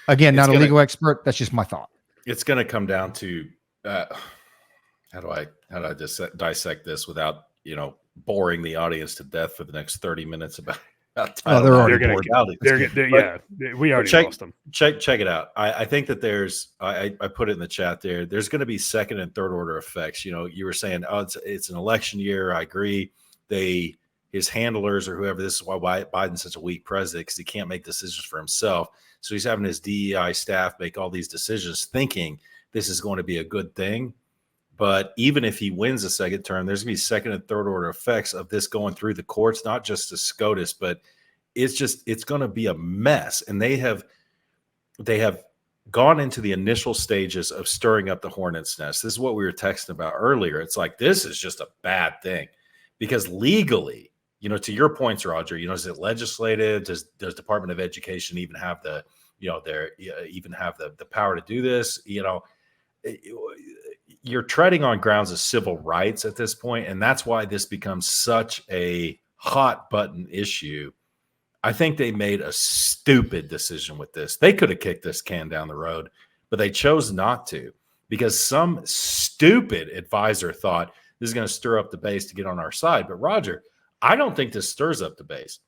Again, not a legal expert. That's just my thought. It's going to come down to how do I just dissect this without boring the audience to death for the next 30 minutes about they're already bored. We already lost them. Check it out. I think that there's, I put it in the chat there. There's going to be second and third order effects. You were saying, oh, it's an election year. I agree. His handlers or whoever, this is why Biden's such a weak president, because he can't make decisions for himself. So he's having his DEI staff make all these decisions, thinking this is going to be a good thing. But even if he wins a second term, there's going to be second and third order effects of this going through the courts, not just to SCOTUS, but it's going to be a mess. And they have gone into the initial stages of stirring up the hornet's nest. This is what we were texting about earlier. It's like, this is just a bad thing, because legally to your points, Roger, is it legislative? Does Department of Education even have the, even have the power to do this? You're treading on grounds of civil rights at this point, and that's why this becomes such a hot button issue. I think they made a stupid decision with this. They could have kicked this can down the road, but they chose not to because some stupid advisor thought this is going to stir up the base to get on our side. But Roger, I don't think this stirs up the base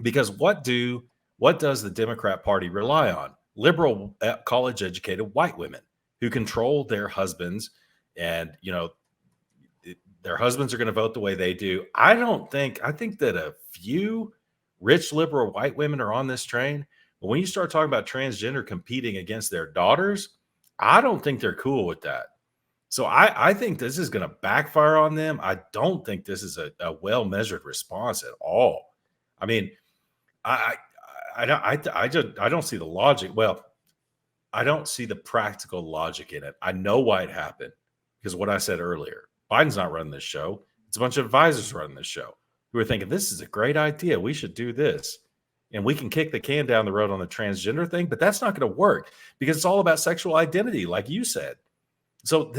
because what does the Democrat Party rely on? Liberal, college educated white women who control their husbands, and their husbands are going to vote the way they do. I think that a few rich liberal white women are on this train, but when you start talking about transgender competing against their daughters, I don't think they're cool with that. So I think this is going to backfire on them. I don't think this is a well-measured response at all. I mean, I don't see the logic. Well, I don't see the practical logic in it. I know why it happened because what I said earlier, Biden's not running this show. It's a bunch of advisors running this show who are thinking, this is a great idea. We should do this. And we can kick the can down the road on the transgender thing, but that's not going to work because it's all about sexual identity, like you said. So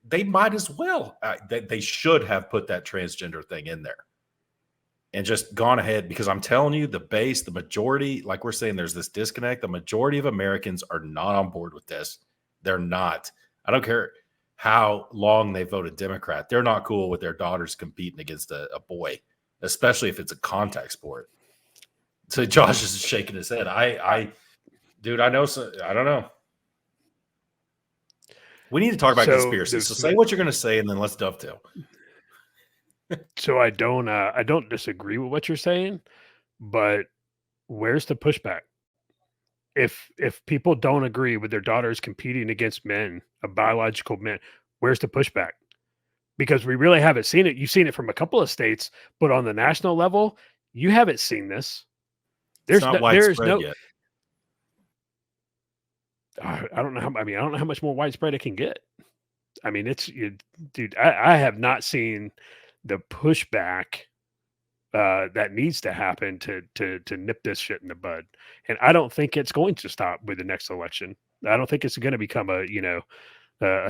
they might as well, they should have put that transgender thing in there and just gone ahead, because I'm telling you, the base, the majority, like we're saying, there's this disconnect. The majority of Americans are not on board with this. They're not. I don't care how long they voted Democrat. They're not cool with their daughters competing against a boy, especially if it's a contact sport. So Josh is shaking his head. Dude, I know. I don't know. We need to talk about conspiracies. So say what you're going to say, and then let's dovetail. So I don't disagree with what you're saying, but where's the pushback? If people don't agree with their daughters competing against men, biological men, where's the pushback? Because we really haven't seen it. You've seen it from a couple of states, but on the national level, you haven't seen this. It's not widespread yet. I don't know I don't know how much more widespread it can get. I mean, dude, I have not seen the pushback that needs to happen to nip this shit in the bud. And I don't think it's going to stop with the next election. I don't think it's going to become a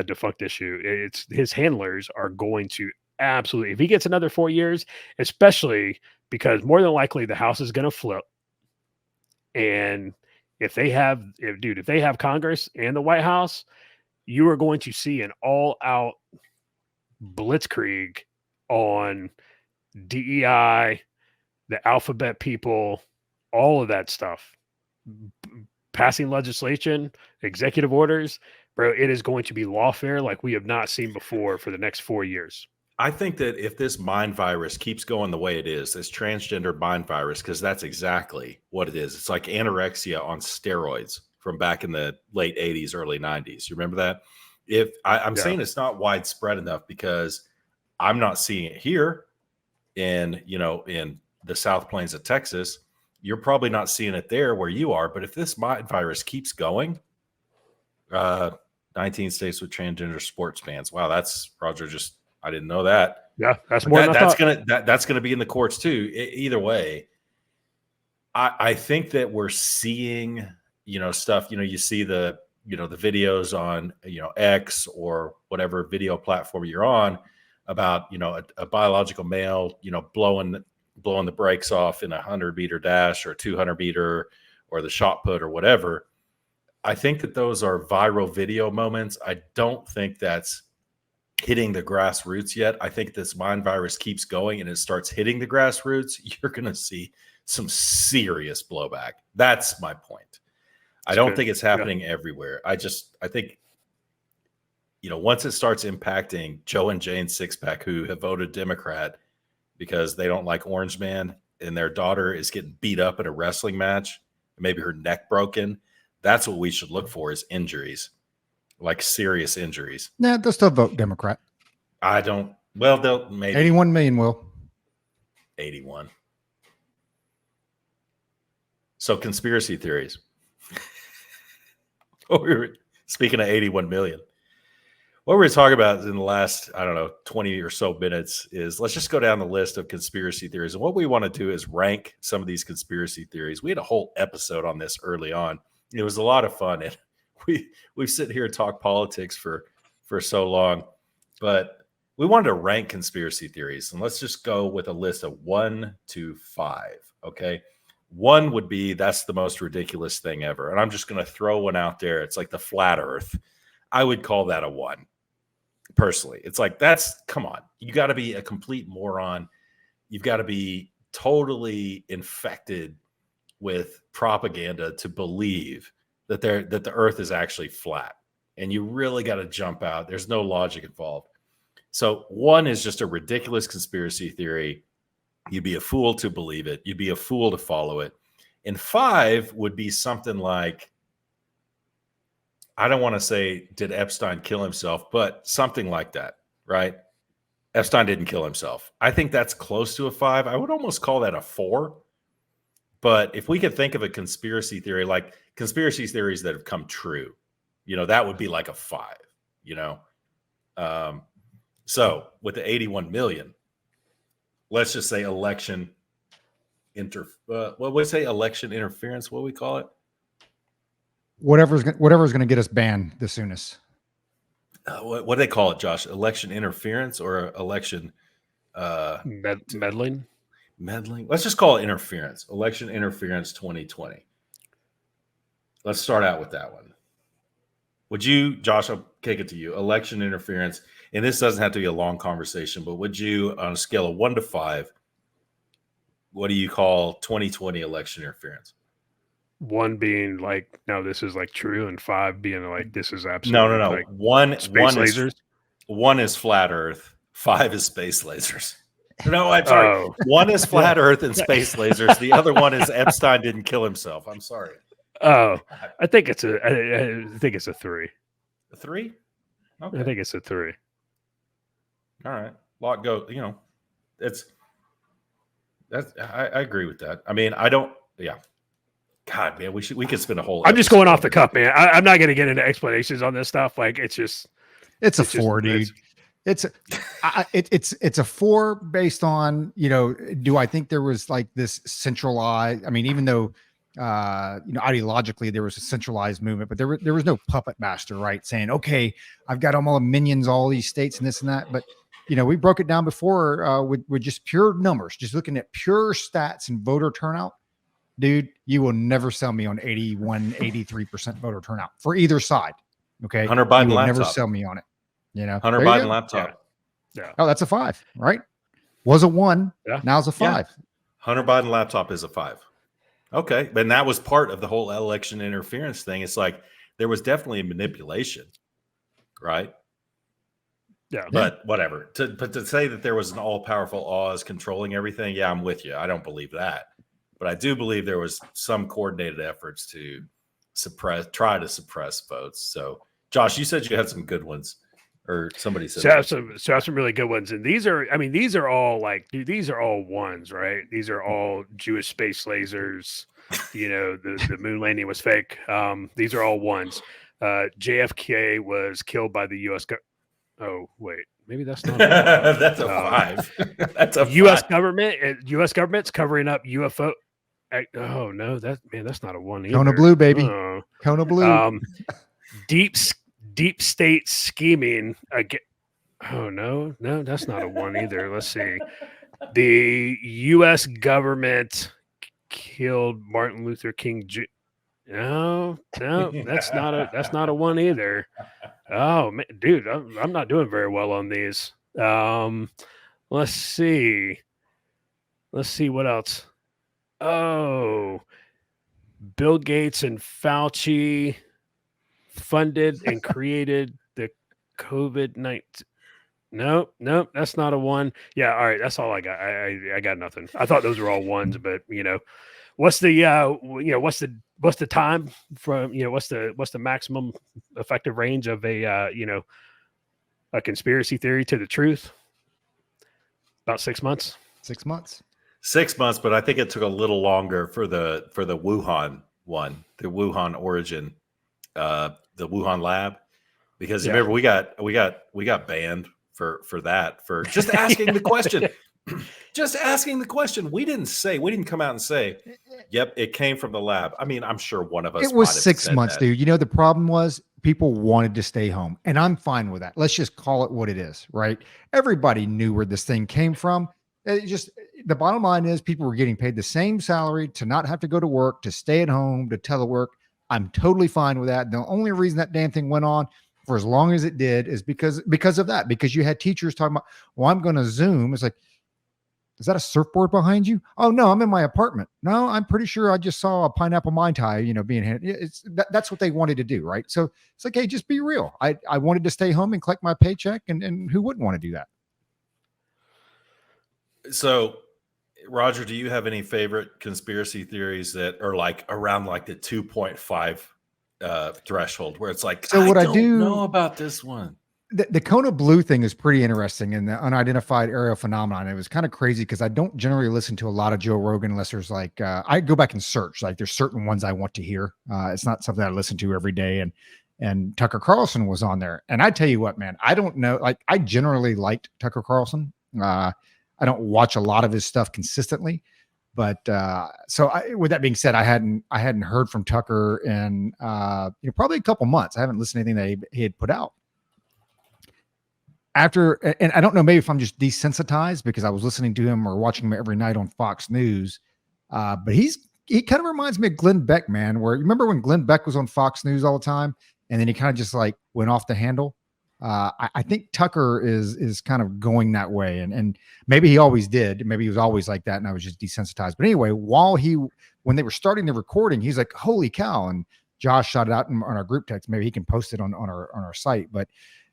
defunct issue. It's his handlers are going to absolutely, if he gets another 4 years, especially because more than likely the House is going to flip. And if they have Congress and the White House, you are going to see an all-out blitzkrieg on DEI, the alphabet people, all of that stuff. Passing legislation, executive orders, bro, it is going to be lawfare like we have not seen before for the next 4 years. I think that if this mind virus keeps going the way it is, this transgender mind virus, because that's exactly what it is. It's like anorexia on steroids from back in the late 80s, early 90s. You remember that? I'm saying it's not widespread enough because I'm not seeing it here in the South Plains of Texas. You're probably not seeing it there where you are. But if this mind virus keeps going, 19 states with transgender sports fans. Wow, that's Roger. I didn't know that. Yeah, that's more. That's gonna be in the courts too. Either way, I think that we're seeing stuff. You see the videos on X or whatever video platform you're on about a biological male blowing the brakes off in a 100-meter dash or a 200-meter or the shot put or whatever. I think that those are viral video moments. I don't think that's hitting the grassroots yet. I think this mind virus keeps going and it starts hitting the grassroots. You're going to see some serious blowback. That's my point. I don't think it's happening everywhere. I think, once it starts impacting Joe and Jane Sixpack, who have voted Democrat because they don't like Orange Man, and their daughter is getting beat up in a wrestling match, maybe her neck broken, that's what we should look for, is injuries, like serious injuries. Nah, they'll still vote Democrat. They'll maybe 81 million will. 81. So conspiracy theories. We were speaking of 81 million. what we're talking about in the last, I don't know, 20 or so minutes is let's just go down the list of conspiracy theories. And what we want to do is rank some of these conspiracy theories. We had a whole episode on this early on. It was a lot of fun. And we've sit here and talk politics for so long, but we wanted to rank conspiracy theories. And let's just go with a list of 1 to 5. Okay. 1 would be that's the most ridiculous thing ever. And I'm just going to throw one out there. It's like the flat earth. I would call that a 1. Personally, it's like, come on, you got to be a complete moron. You've got to be totally infected with propaganda to believe that the earth is actually flat, and you really got to jump out. There's no logic involved. So 1 is just a ridiculous conspiracy theory. You'd be a fool to believe it. You'd be a fool to follow it. And 5 would be something like, I don't want to say, did Epstein kill himself, but something like that, right? Epstein didn't kill himself. I think that's close to a 5. I would almost call that a 4. But if we could think of a conspiracy theory, like conspiracy theories that have come true, that would be like a 5, So with the 81 million, let's just say election election interference, what do we call it? Whatever's going to get us banned the soonest. What do they call it, Josh? Election interference or election meddling? Meddling. Let's just call it interference. Election interference 2020. Let's start out with that one. Would you, Josh, I'll kick it to you. Election interference, and this doesn't have to be a long conversation, but would you, on a scale of 1 to 5, what do you call 2020 election interference? 1 being like, no, this is like true, and 5 being like, this is absolutely no. Like one lasers. 1 is flat Earth. 5 is space lasers. No, I'm sorry. Oh. 1 is flat Earth and space lasers. The other one is Epstein didn't kill himself. I'm sorry. Oh, I think it's a 3. A 3? Okay. I think it's a 3. All right. Lot go. I agree with that. I mean, I don't. Yeah. God, man, we could spend a whole. I'm just going off the cuff, man. I'm not going to get into explanations on this stuff. Like, it's a 4, dude. It's a 4 based on, do I think there was like this centralized? I mean, even though, ideologically there was a centralized movement, but there was no puppet master, right? Saying, okay, I've got all the minions, all these states and this and that. But, we broke it down before with just pure numbers, just looking at pure stats and voter turnout. Dude, you will never sell me on 81, 83% voter turnout for either side. Okay. Hunter Biden you will laptop. Never sell me on it. Hunter Biden laptop. Yeah. Oh, that's a 5, right? Was a 1. Yeah. Now it's a 5. Yeah. Hunter Biden laptop is a 5. Okay. But that was part of the whole election interference thing. It's like there was definitely a manipulation, right? Yeah. But whatever. But to say that there was an all-powerful Oz controlling everything, yeah, I'm with you. I don't believe that. But I do believe there was some coordinated efforts to try to suppress votes. So, Josh, you said you had some good ones, or somebody said. So have some really good ones, and these are all like, dude, these are all 1s, right? These are all Jewish space lasers. The moon landing was fake. These are all 1s. JFK was killed by the U.S. Oh wait, maybe that's not. That's a 5. That's a U.S. 5. government. U.S. government's covering up UFO. Oh no, that's not a 1 either. Kona blue, baby. Kona blue. Deep state scheming. Oh no, that's not a 1 either. Let's see. The U.S. government killed Martin Luther King. No, that's not a 1 either. Oh man, dude, I'm not doing very well on these. Let's see what else. Oh, Bill Gates and Fauci funded and created the COVID-19. Nope, that's not a 1. Yeah, all right, that's all I got. I got nothing. I thought those were all 1s, but what's the time from what's the maximum effective range of a conspiracy theory to the truth? About 6 months. 6 months. 6 months, but I think it took a little longer for the Wuhan one, the Wuhan origin, the Wuhan lab, because Yeah. remember we got banned for that, for just asking the question. Just asking the question. We didn't come out and say, yep, it came from the lab. I mean, I'm sure one of us It was might have 6 said months, that. dude. You know, the problem was people wanted to stay home, and I'm fine with that. Let's just call it what it is, right? Everybody knew where this thing came from. It just the bottom line is people were getting paid the same salary to not have to go to work, to stay at home, to telework. I'm totally fine with that. The only reason that damn thing went on for as long as it did is because of that. Because you had teachers talking about, well, I'm going to Zoom. It's like, is that a surfboard behind you? Oh no, I'm in my apartment. No, I'm pretty sure I just saw a pineapple Mai Tai, being handed. That's what they wanted to do, right? So it's like, hey, just be real. I wanted to stay home and collect my paycheck, and who wouldn't want to do that? So, Roger, do you have any favorite conspiracy theories that are like around like the 2.5 threshold, where it's like, So what I don't do know about this one? The Kona Blue thing is pretty interesting, and the unidentified aerial phenomenon. It was kind of crazy because I don't generally listen to a lot of Joe Rogan unless there's like I go back and search. Like there's certain ones I want to hear. It's not something I listen to every day. And Tucker Carlson was on there, and I tell you what, man, I don't know. Like I generally liked Tucker Carlson. I don't watch a lot of his stuff consistently, but with that being said, I hadn't heard from Tucker in probably a couple months. I haven't listened to anything that he had put out. And I don't know, maybe if I'm just desensitized because I was listening to him or watching him every night on Fox News. But he kind of reminds me of Glenn Beck, man, where you remember when Glenn Beck was on Fox News all the time and then he kind of just like went off the handle. I think Tucker is kind of going that way. And maybe he always did. Maybe he was always like that. And I was just desensitized. But anyway, when they were starting the recording, he's like, holy cow. And Josh shot it out on our group text. Maybe he can post it on our site. But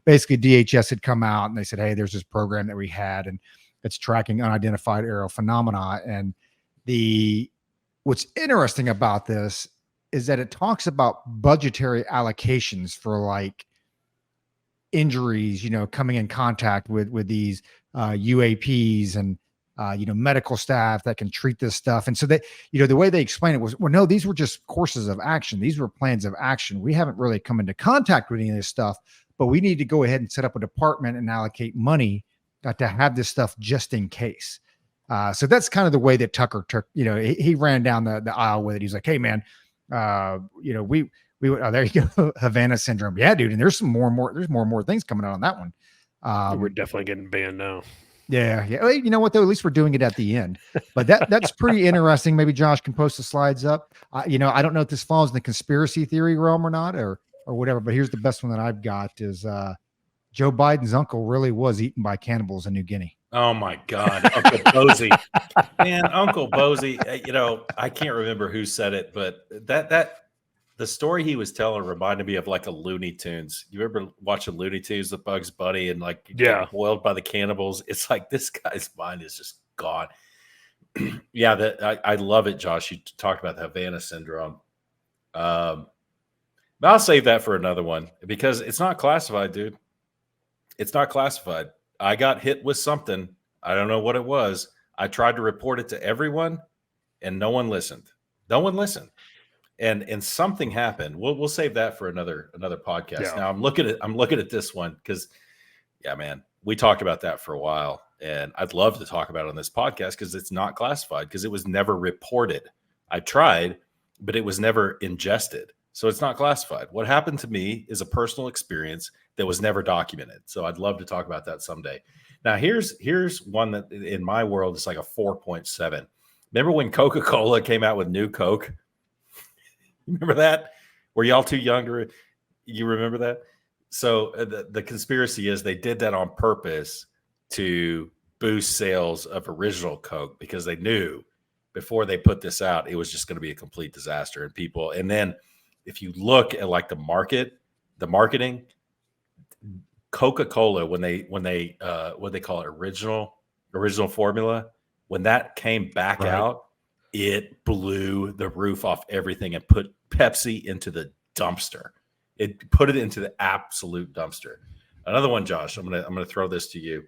basically DHS had come out and they said, hey, there's this program that we had and it's tracking unidentified aerial phenomena. And what's interesting about this is that it talks about budgetary allocations for like injuries, coming in contact with these UAPs and medical staff that can treat this stuff. And so that, the way they explain it was, well, no, these were just courses of action. These were plans of action. We haven't really come into contact with any of this stuff, but we need to go ahead and set up a department and allocate money to have this stuff just in case. So that's kind of the way that Tucker took, he ran down the aisle with it. He's like, hey man, we there you go. Havana syndrome. Yeah, dude. And there's more and more things coming out on that one. We're definitely getting banned now. Yeah. Well, you know what though? At least we're doing it at the end. But that's pretty interesting. Maybe Josh can post the slides up. I don't know if this falls in the conspiracy theory realm or not, or whatever. But here's the best one that I've got is Joe Biden's uncle really was eaten by cannibals in New Guinea. Oh my God, Uncle Bozy, man, Uncle Bozy. I can't remember who said it, but that the story he was telling reminded me of like a Looney Tunes. You ever watching Looney Tunes with Bugs Bunny and like get boiled by the cannibals? It's like this guy's mind is just gone. Yeah, I love it, Josh. You talked about the Havana syndrome. But I'll save that for another one because it's not classified, dude. It's not classified. I got hit with something. I don't know what it was. I tried to report it to everyone, and no one listened. No one listened. And something happened. We'll save that for another podcast. Yeah. Now I'm looking at this one because, yeah, man, we talked about that for a while, and I'd love to talk about it on this podcast because it's not classified because it was never reported. I tried, but it was never ingested, so it's not classified. What happened to me is a personal experience that was never documented. So I'd love to talk about that someday. Now here's one that in my world is like a 4.7. Remember when Coca-Cola came out with New Coke? Remember that? Were y'all too young to you remember that? So the conspiracy is they did that on purpose to boost sales of original Coke because they knew before they put this out, it was just going to be a complete disaster. And then if you look at like the marketing, Coca-Cola, when they what they call it, original formula, when that came back out, it blew the roof off everything and put Pepsi into the dumpster. It put it into the absolute dumpster. Another one, Josh, I'm gonna throw this to you.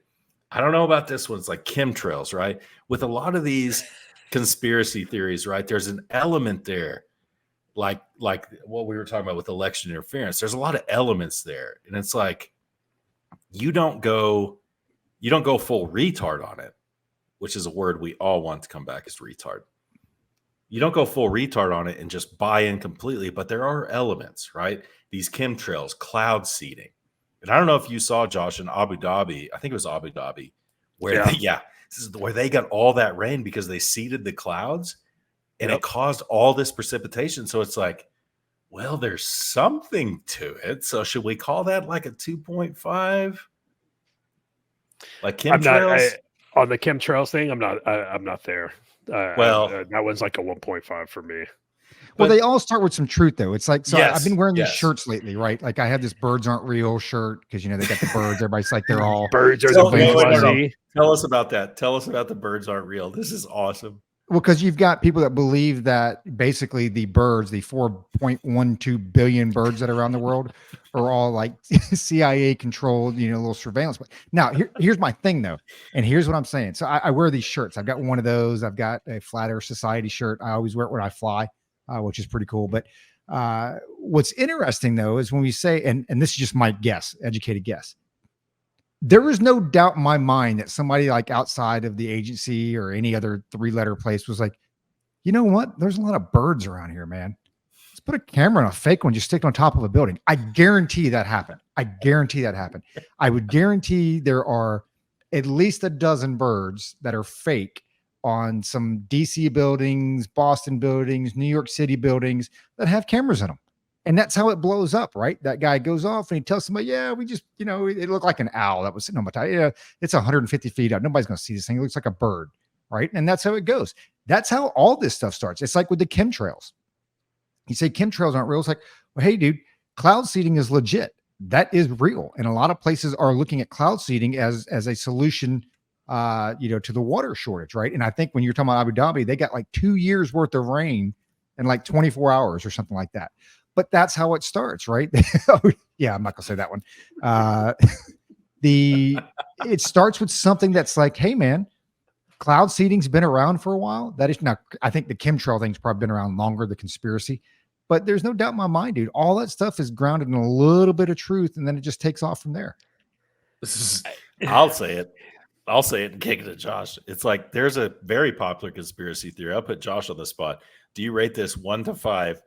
I don't know about this one. It's like chemtrails, right? With a lot of these conspiracy theories, right? There's an element there like what we were talking about with election interference. There's a lot of elements there, and it's like you don't go full retard on it, which is a word we all want to come back as retard. You don't go full retard on it and just buy in completely, but there are elements, right? These chemtrails, cloud seeding. And I don't know if you saw, Josh, in Abu Dhabi, I think it was Abu Dhabi, where this is where they got all that rain because they seeded the clouds and it caused all this precipitation. So it's like, well, there's something to it. So should we call that like a 2.5? Like chemtrails? On the chemtrails thing, I'm not there. That one's like a 1.5 for me. Well, they all start with some truth, though. It's like, so Yes, I've been wearing these shirts lately, right? Like I have this "Birds Aren't Real" shirt because they got the birds. Everybody's like, they're all birds are the Tell us about that. Tell us about the birds aren't real. This is awesome. Well, because you've got people that believe that basically the birds, the 4.12 billion birds that are around the world, are all like CIA controlled, little surveillance. Now, here's my thing, though. And here's what I'm saying. So I wear these shirts. I've got one of those. I've got a Flat Earth Society shirt. I always wear it when I fly, which is pretty cool. But what's interesting, though, is when we say, and this is just my guess, educated guess, there is no doubt in my mind that somebody like outside of the agency or any other 3-letter place was like, you know what? There's a lot of birds around here, man. Let's put a camera on a fake one, just stick it on top of a building. I guarantee that happened. I would guarantee there are at least a dozen birds that are fake on some DC buildings, Boston buildings, New York City buildings that have cameras in them. And that's how it blows up, right? That guy goes off and he tells somebody, yeah, we just, it looked like an owl that was sitting on my tire. Yeah, it's 150 feet up. Nobody's going to see this thing. It looks like a bird, right? And that's how it goes. That's how all this stuff starts. It's like with the chemtrails. You say chemtrails aren't real. It's like, well, hey, dude, cloud seeding is legit. That is real. And a lot of places are looking at cloud seeding as a solution, to the water shortage, right? And I think when you're talking about Abu Dhabi, they got like 2 years worth of rain in like 24 hours or something like that. But that's how it starts, right? Yeah, I'm not gonna say that one. It starts with something that's like, hey, man, cloud seeding's been around for a while. That is now, I think the chemtrail thing's probably been around longer, the conspiracy. But there's no doubt in my mind, dude. All that stuff is grounded in a little bit of truth, and then it just takes off from there. I'll say it and kick it to Josh. It's like there's a very popular conspiracy theory. I'll put Josh on the spot. Do you rate this 1 to 5?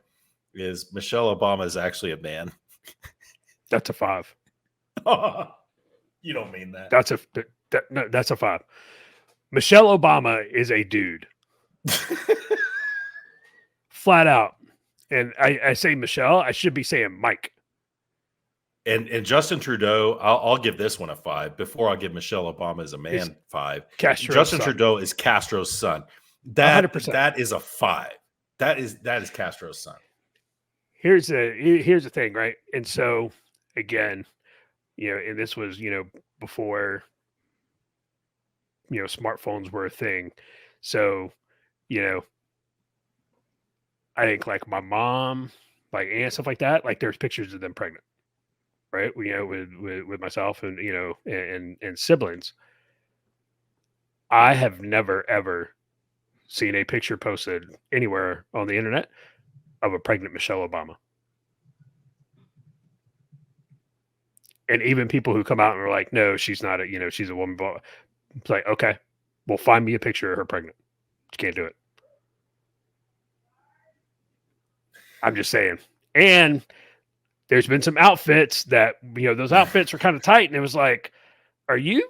Is Michelle Obama is actually a man? That's a 5. You don't mean that. That's a 5. Michelle Obama is a dude. Flat out. And I say Michelle, I should be saying Mike. And Justin Trudeau, I'll give this one a 5 before I'll give Michelle Obama as a man 5. Justin Trudeau is Castro's son. That 100%. That is a 5. That is Castro's son. Here's the thing, right? And so again, and this was, before, smartphones were a thing. So, I think like my mom, like aunt, stuff like that, like there's pictures of them pregnant, right? With myself and, and siblings. I have never, ever seen a picture posted anywhere on the internet of a pregnant Michelle Obama. And even people who come out and are like, no, she's not she's a woman. It's like, okay, well, find me a picture of her pregnant. You can't do it. I'm just saying. And there's been some outfits that, those outfits were kind of tight. And it was like, are you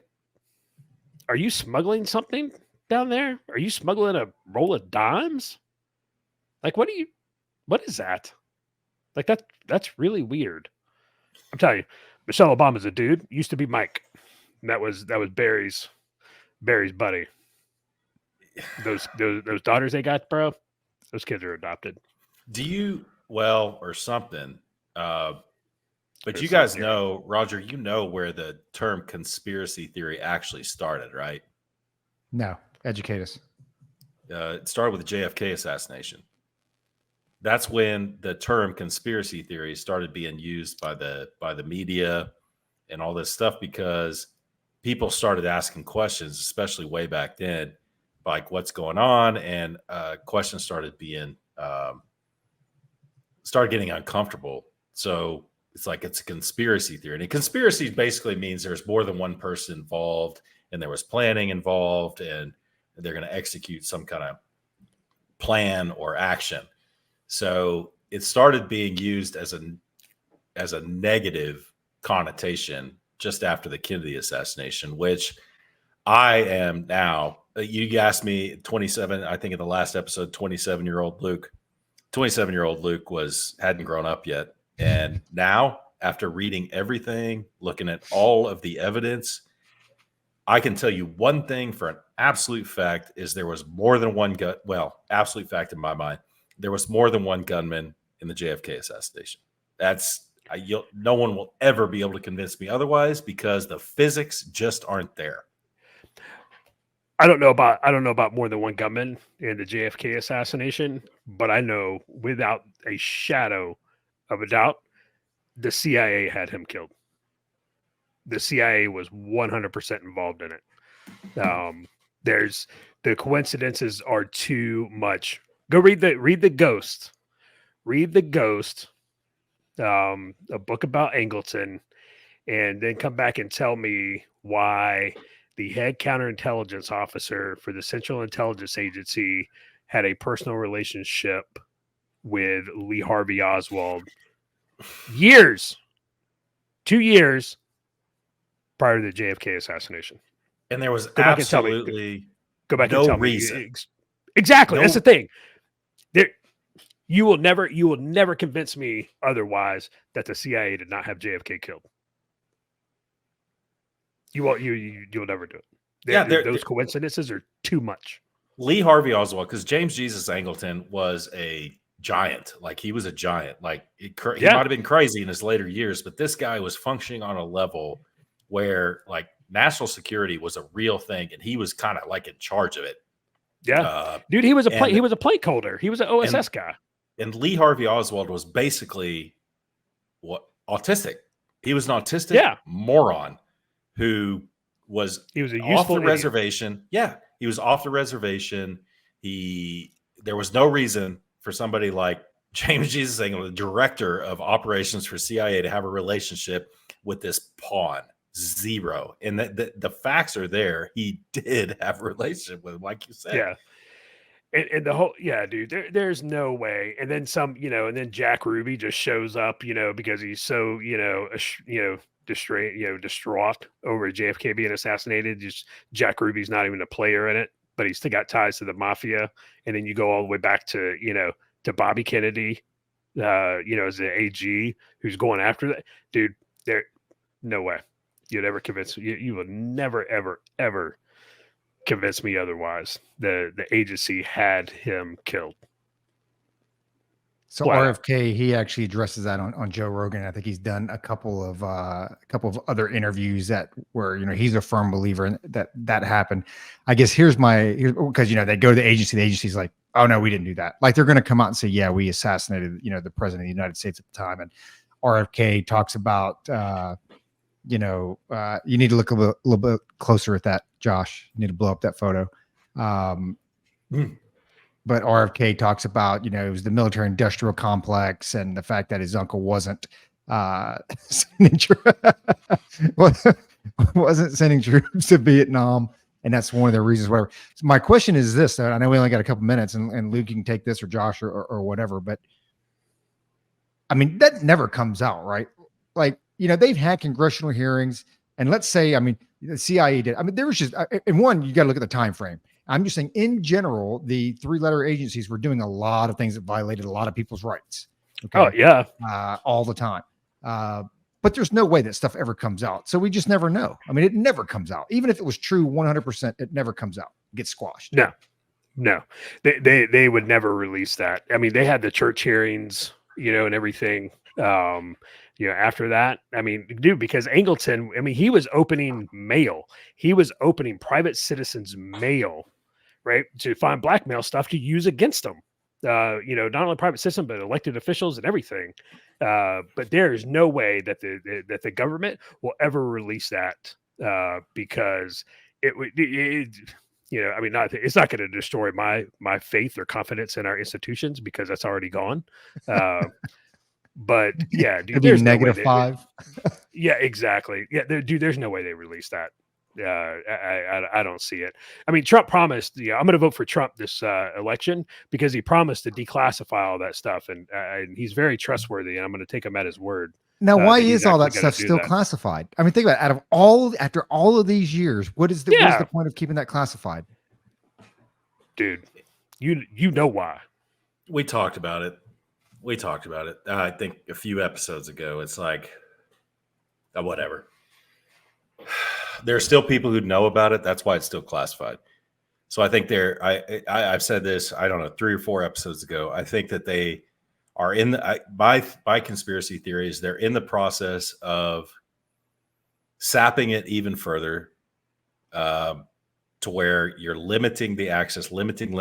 smuggling something down there? Are you smuggling a roll of dimes? Like, what is that? Like, that's really weird. I'm telling you, Michelle Obama's a dude. Used to be Mike. And that was Barry's buddy. Those daughters they got, bro. Those kids are adopted. Or something. But you guys know, Roger, where the term conspiracy theory actually started, right? No, educate us. It started with the JFK assassination. That's when the term conspiracy theory started being used by the media and all this stuff, because people started asking questions, especially way back then, like what's going on, and questions started being started getting uncomfortable. So it's like it's a conspiracy theory. And a conspiracy basically means there's more than one person involved, and there was planning involved, and they're going to execute some kind of plan or action. So it started being used as a negative connotation just after the Kennedy assassination, which I am now. You asked me 27, I think in the last episode, 27-year-old Luke. 27-year-old Luke hadn't grown up yet. And now, after reading everything, looking at all of the evidence, I can tell you one thing for an absolute fact is there was more than one gun. Well, absolute fact in my mind, there was more than one gunman in the JFK assassination. No one will ever be able to convince me otherwise because the physics just aren't there. I don't know about more than one gunman in the JFK assassination, but I know without a shadow of a doubt, the CIA had him killed. The CIA was 100% involved in it. The coincidences are too much. Go read the Ghost. Read the Ghost, a book about Angleton, and then come back and tell me why the head counterintelligence officer for the Central Intelligence Agency had a personal relationship with Lee Harvey Oswald 2 years prior to the JFK assassination. And there was Go back absolutely no no reason. Exactly. No, that's the thing. You will never convince me otherwise that the CIA did not have JFK killed. You'll never do it. Those coincidences are too much. Lee Harvey Oswald, because James Jesus Angleton was a giant. Like he was a giant. Like he might have been crazy in his later years, but this guy was functioning on a level where like national security was a real thing, and he was kind of like in charge of it. Yeah, dude, he was a plate holder. He was an OSS guy. And Lee Harvey Oswald was basically autistic. He was an autistic moron who was off the reservation. Yeah, he was off the reservation. There was no reason for somebody like James Jesus Angleton, the director of operations for CIA, to have a relationship with this pawn. Zero. And the facts are there. He did have a relationship with him, like you said. Yeah. And the whole, dude, there's no way. And then some, and then Jack Ruby just shows up, because he's so, distraught over JFK being assassinated. Just Jack Ruby's not even a player in it, but he's still got ties to the mafia. And then you go all the way back to, to Bobby Kennedy, as the AG who's going after that. Dude, no way. You'd ever convince you would never, ever, ever convince me otherwise. The agency had him killed. So RFK, he actually addresses that on Joe Rogan. I think he's done a couple of other interviews where he's a firm believer in that happened. I guess here's because they go to the agency. The agency's like, oh no, we didn't do that. Like they're going to come out and say, yeah, we assassinated the president of the United States at the time. And RFK talks about you need to look a little bit closer at that, Josh. You need to blow up that photo. But RFK talks about, it was the military industrial complex and the fact that his uncle wasn't sending troops to Vietnam. And that's one of the reasons, whatever. So my question is this, I know we only got a couple minutes and Luke, you can take this or Josh or whatever, but I mean, that never comes out, right? Like, they've had congressional hearings, and let's say, I mean, the CIA did. I mean, there was just, and one, you got to look at the time frame. I'm just saying, in general, the three-letter agencies were doing a lot of things that violated a lot of people's rights. Okay? Oh yeah, all the time. But there's no way that stuff ever comes out. So we just never know. I mean, it never comes out. Even if it was true 100%, it never comes out. It gets squashed. No, they would never release that. I mean, they had the church hearings, and everything. After that, I mean, dude, because Angleton, I mean, he was opening mail. He was opening private citizens' mail, right, to find blackmail stuff to use against them. Not only private citizens, but elected officials and everything. But there is no way that the government will ever release that because it would, I mean, it's not going to destroy my faith or confidence in our institutions because that's already gone. But yeah, dude, It'd be there's no way -5. yeah, exactly. Yeah, dude, there's no way they release that. I don't see it. I mean, Trump promised, I'm going to vote for Trump this election because he promised to declassify all that stuff, and he's very trustworthy, and I'm going to take him at his word. Now, why that he's is all actually that gonna stuff do still that. classified? I mean, think about it. After all of these years, what is the Yeah. point of keeping that classified? Dude, you know why? We talked about it. I think a few episodes ago. It's like, whatever. There are still people who know about it. That's why it's still classified. So I think I've said this, I don't know, 3 or 4 episodes ago. I think that they are by conspiracy theories, they're in the process of sapping it even further, to where you're limiting the access, limiting.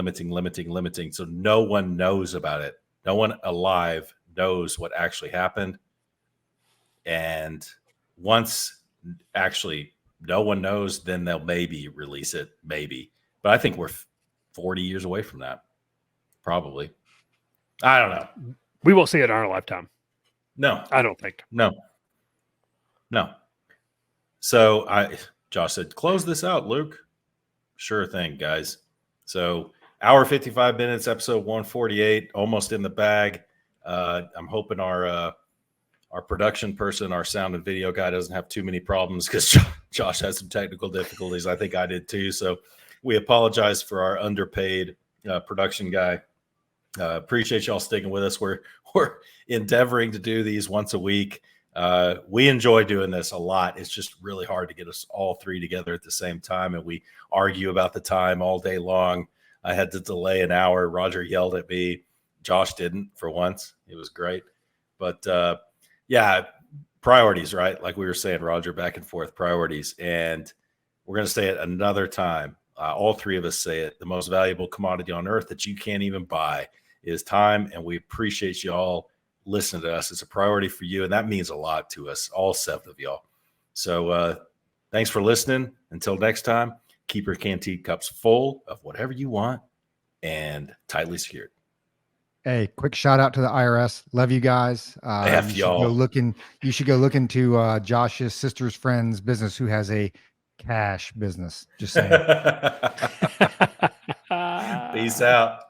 So no one knows about it. No one alive knows what actually happened. And once actually no one knows, then they'll maybe release it, maybe. But I think we're 40 years away from that, probably. I don't know. We won't see it in our lifetime. No, I don't think. No. So Josh said, close this out, Luke. Sure thing, guys. So hour 55 minutes, episode 148, almost in the bag. I'm hoping our production person, our sound and video guy, doesn't have too many problems because Josh had some technical difficulties. I think I did too. So we apologize for our underpaid production guy. Appreciate y'all sticking with us. We're endeavoring to do these once a week. We enjoy doing this a lot. It's just really hard to get us all 3 together at the same time, and we argue about the time all day long. I had to delay an hour. Roger yelled at me. Josh didn't for once. It was great. But yeah, priorities, right? Like we were saying, Roger, back and forth, priorities. And we're going to say it another time. All 3 of us say it. The most valuable commodity on earth that you can't even buy is time. And we appreciate you all listening to us. It's a priority for you. And that means a lot to us, all 7 of y'all. So thanks for listening. Until next time, keep your canteen cups full of whatever you want and tightly secured. Hey, quick shout out to the IRS. Love you guys. F y'all. You should go look into Josh's sister's friend's business who has a cash business. Just saying. Peace out.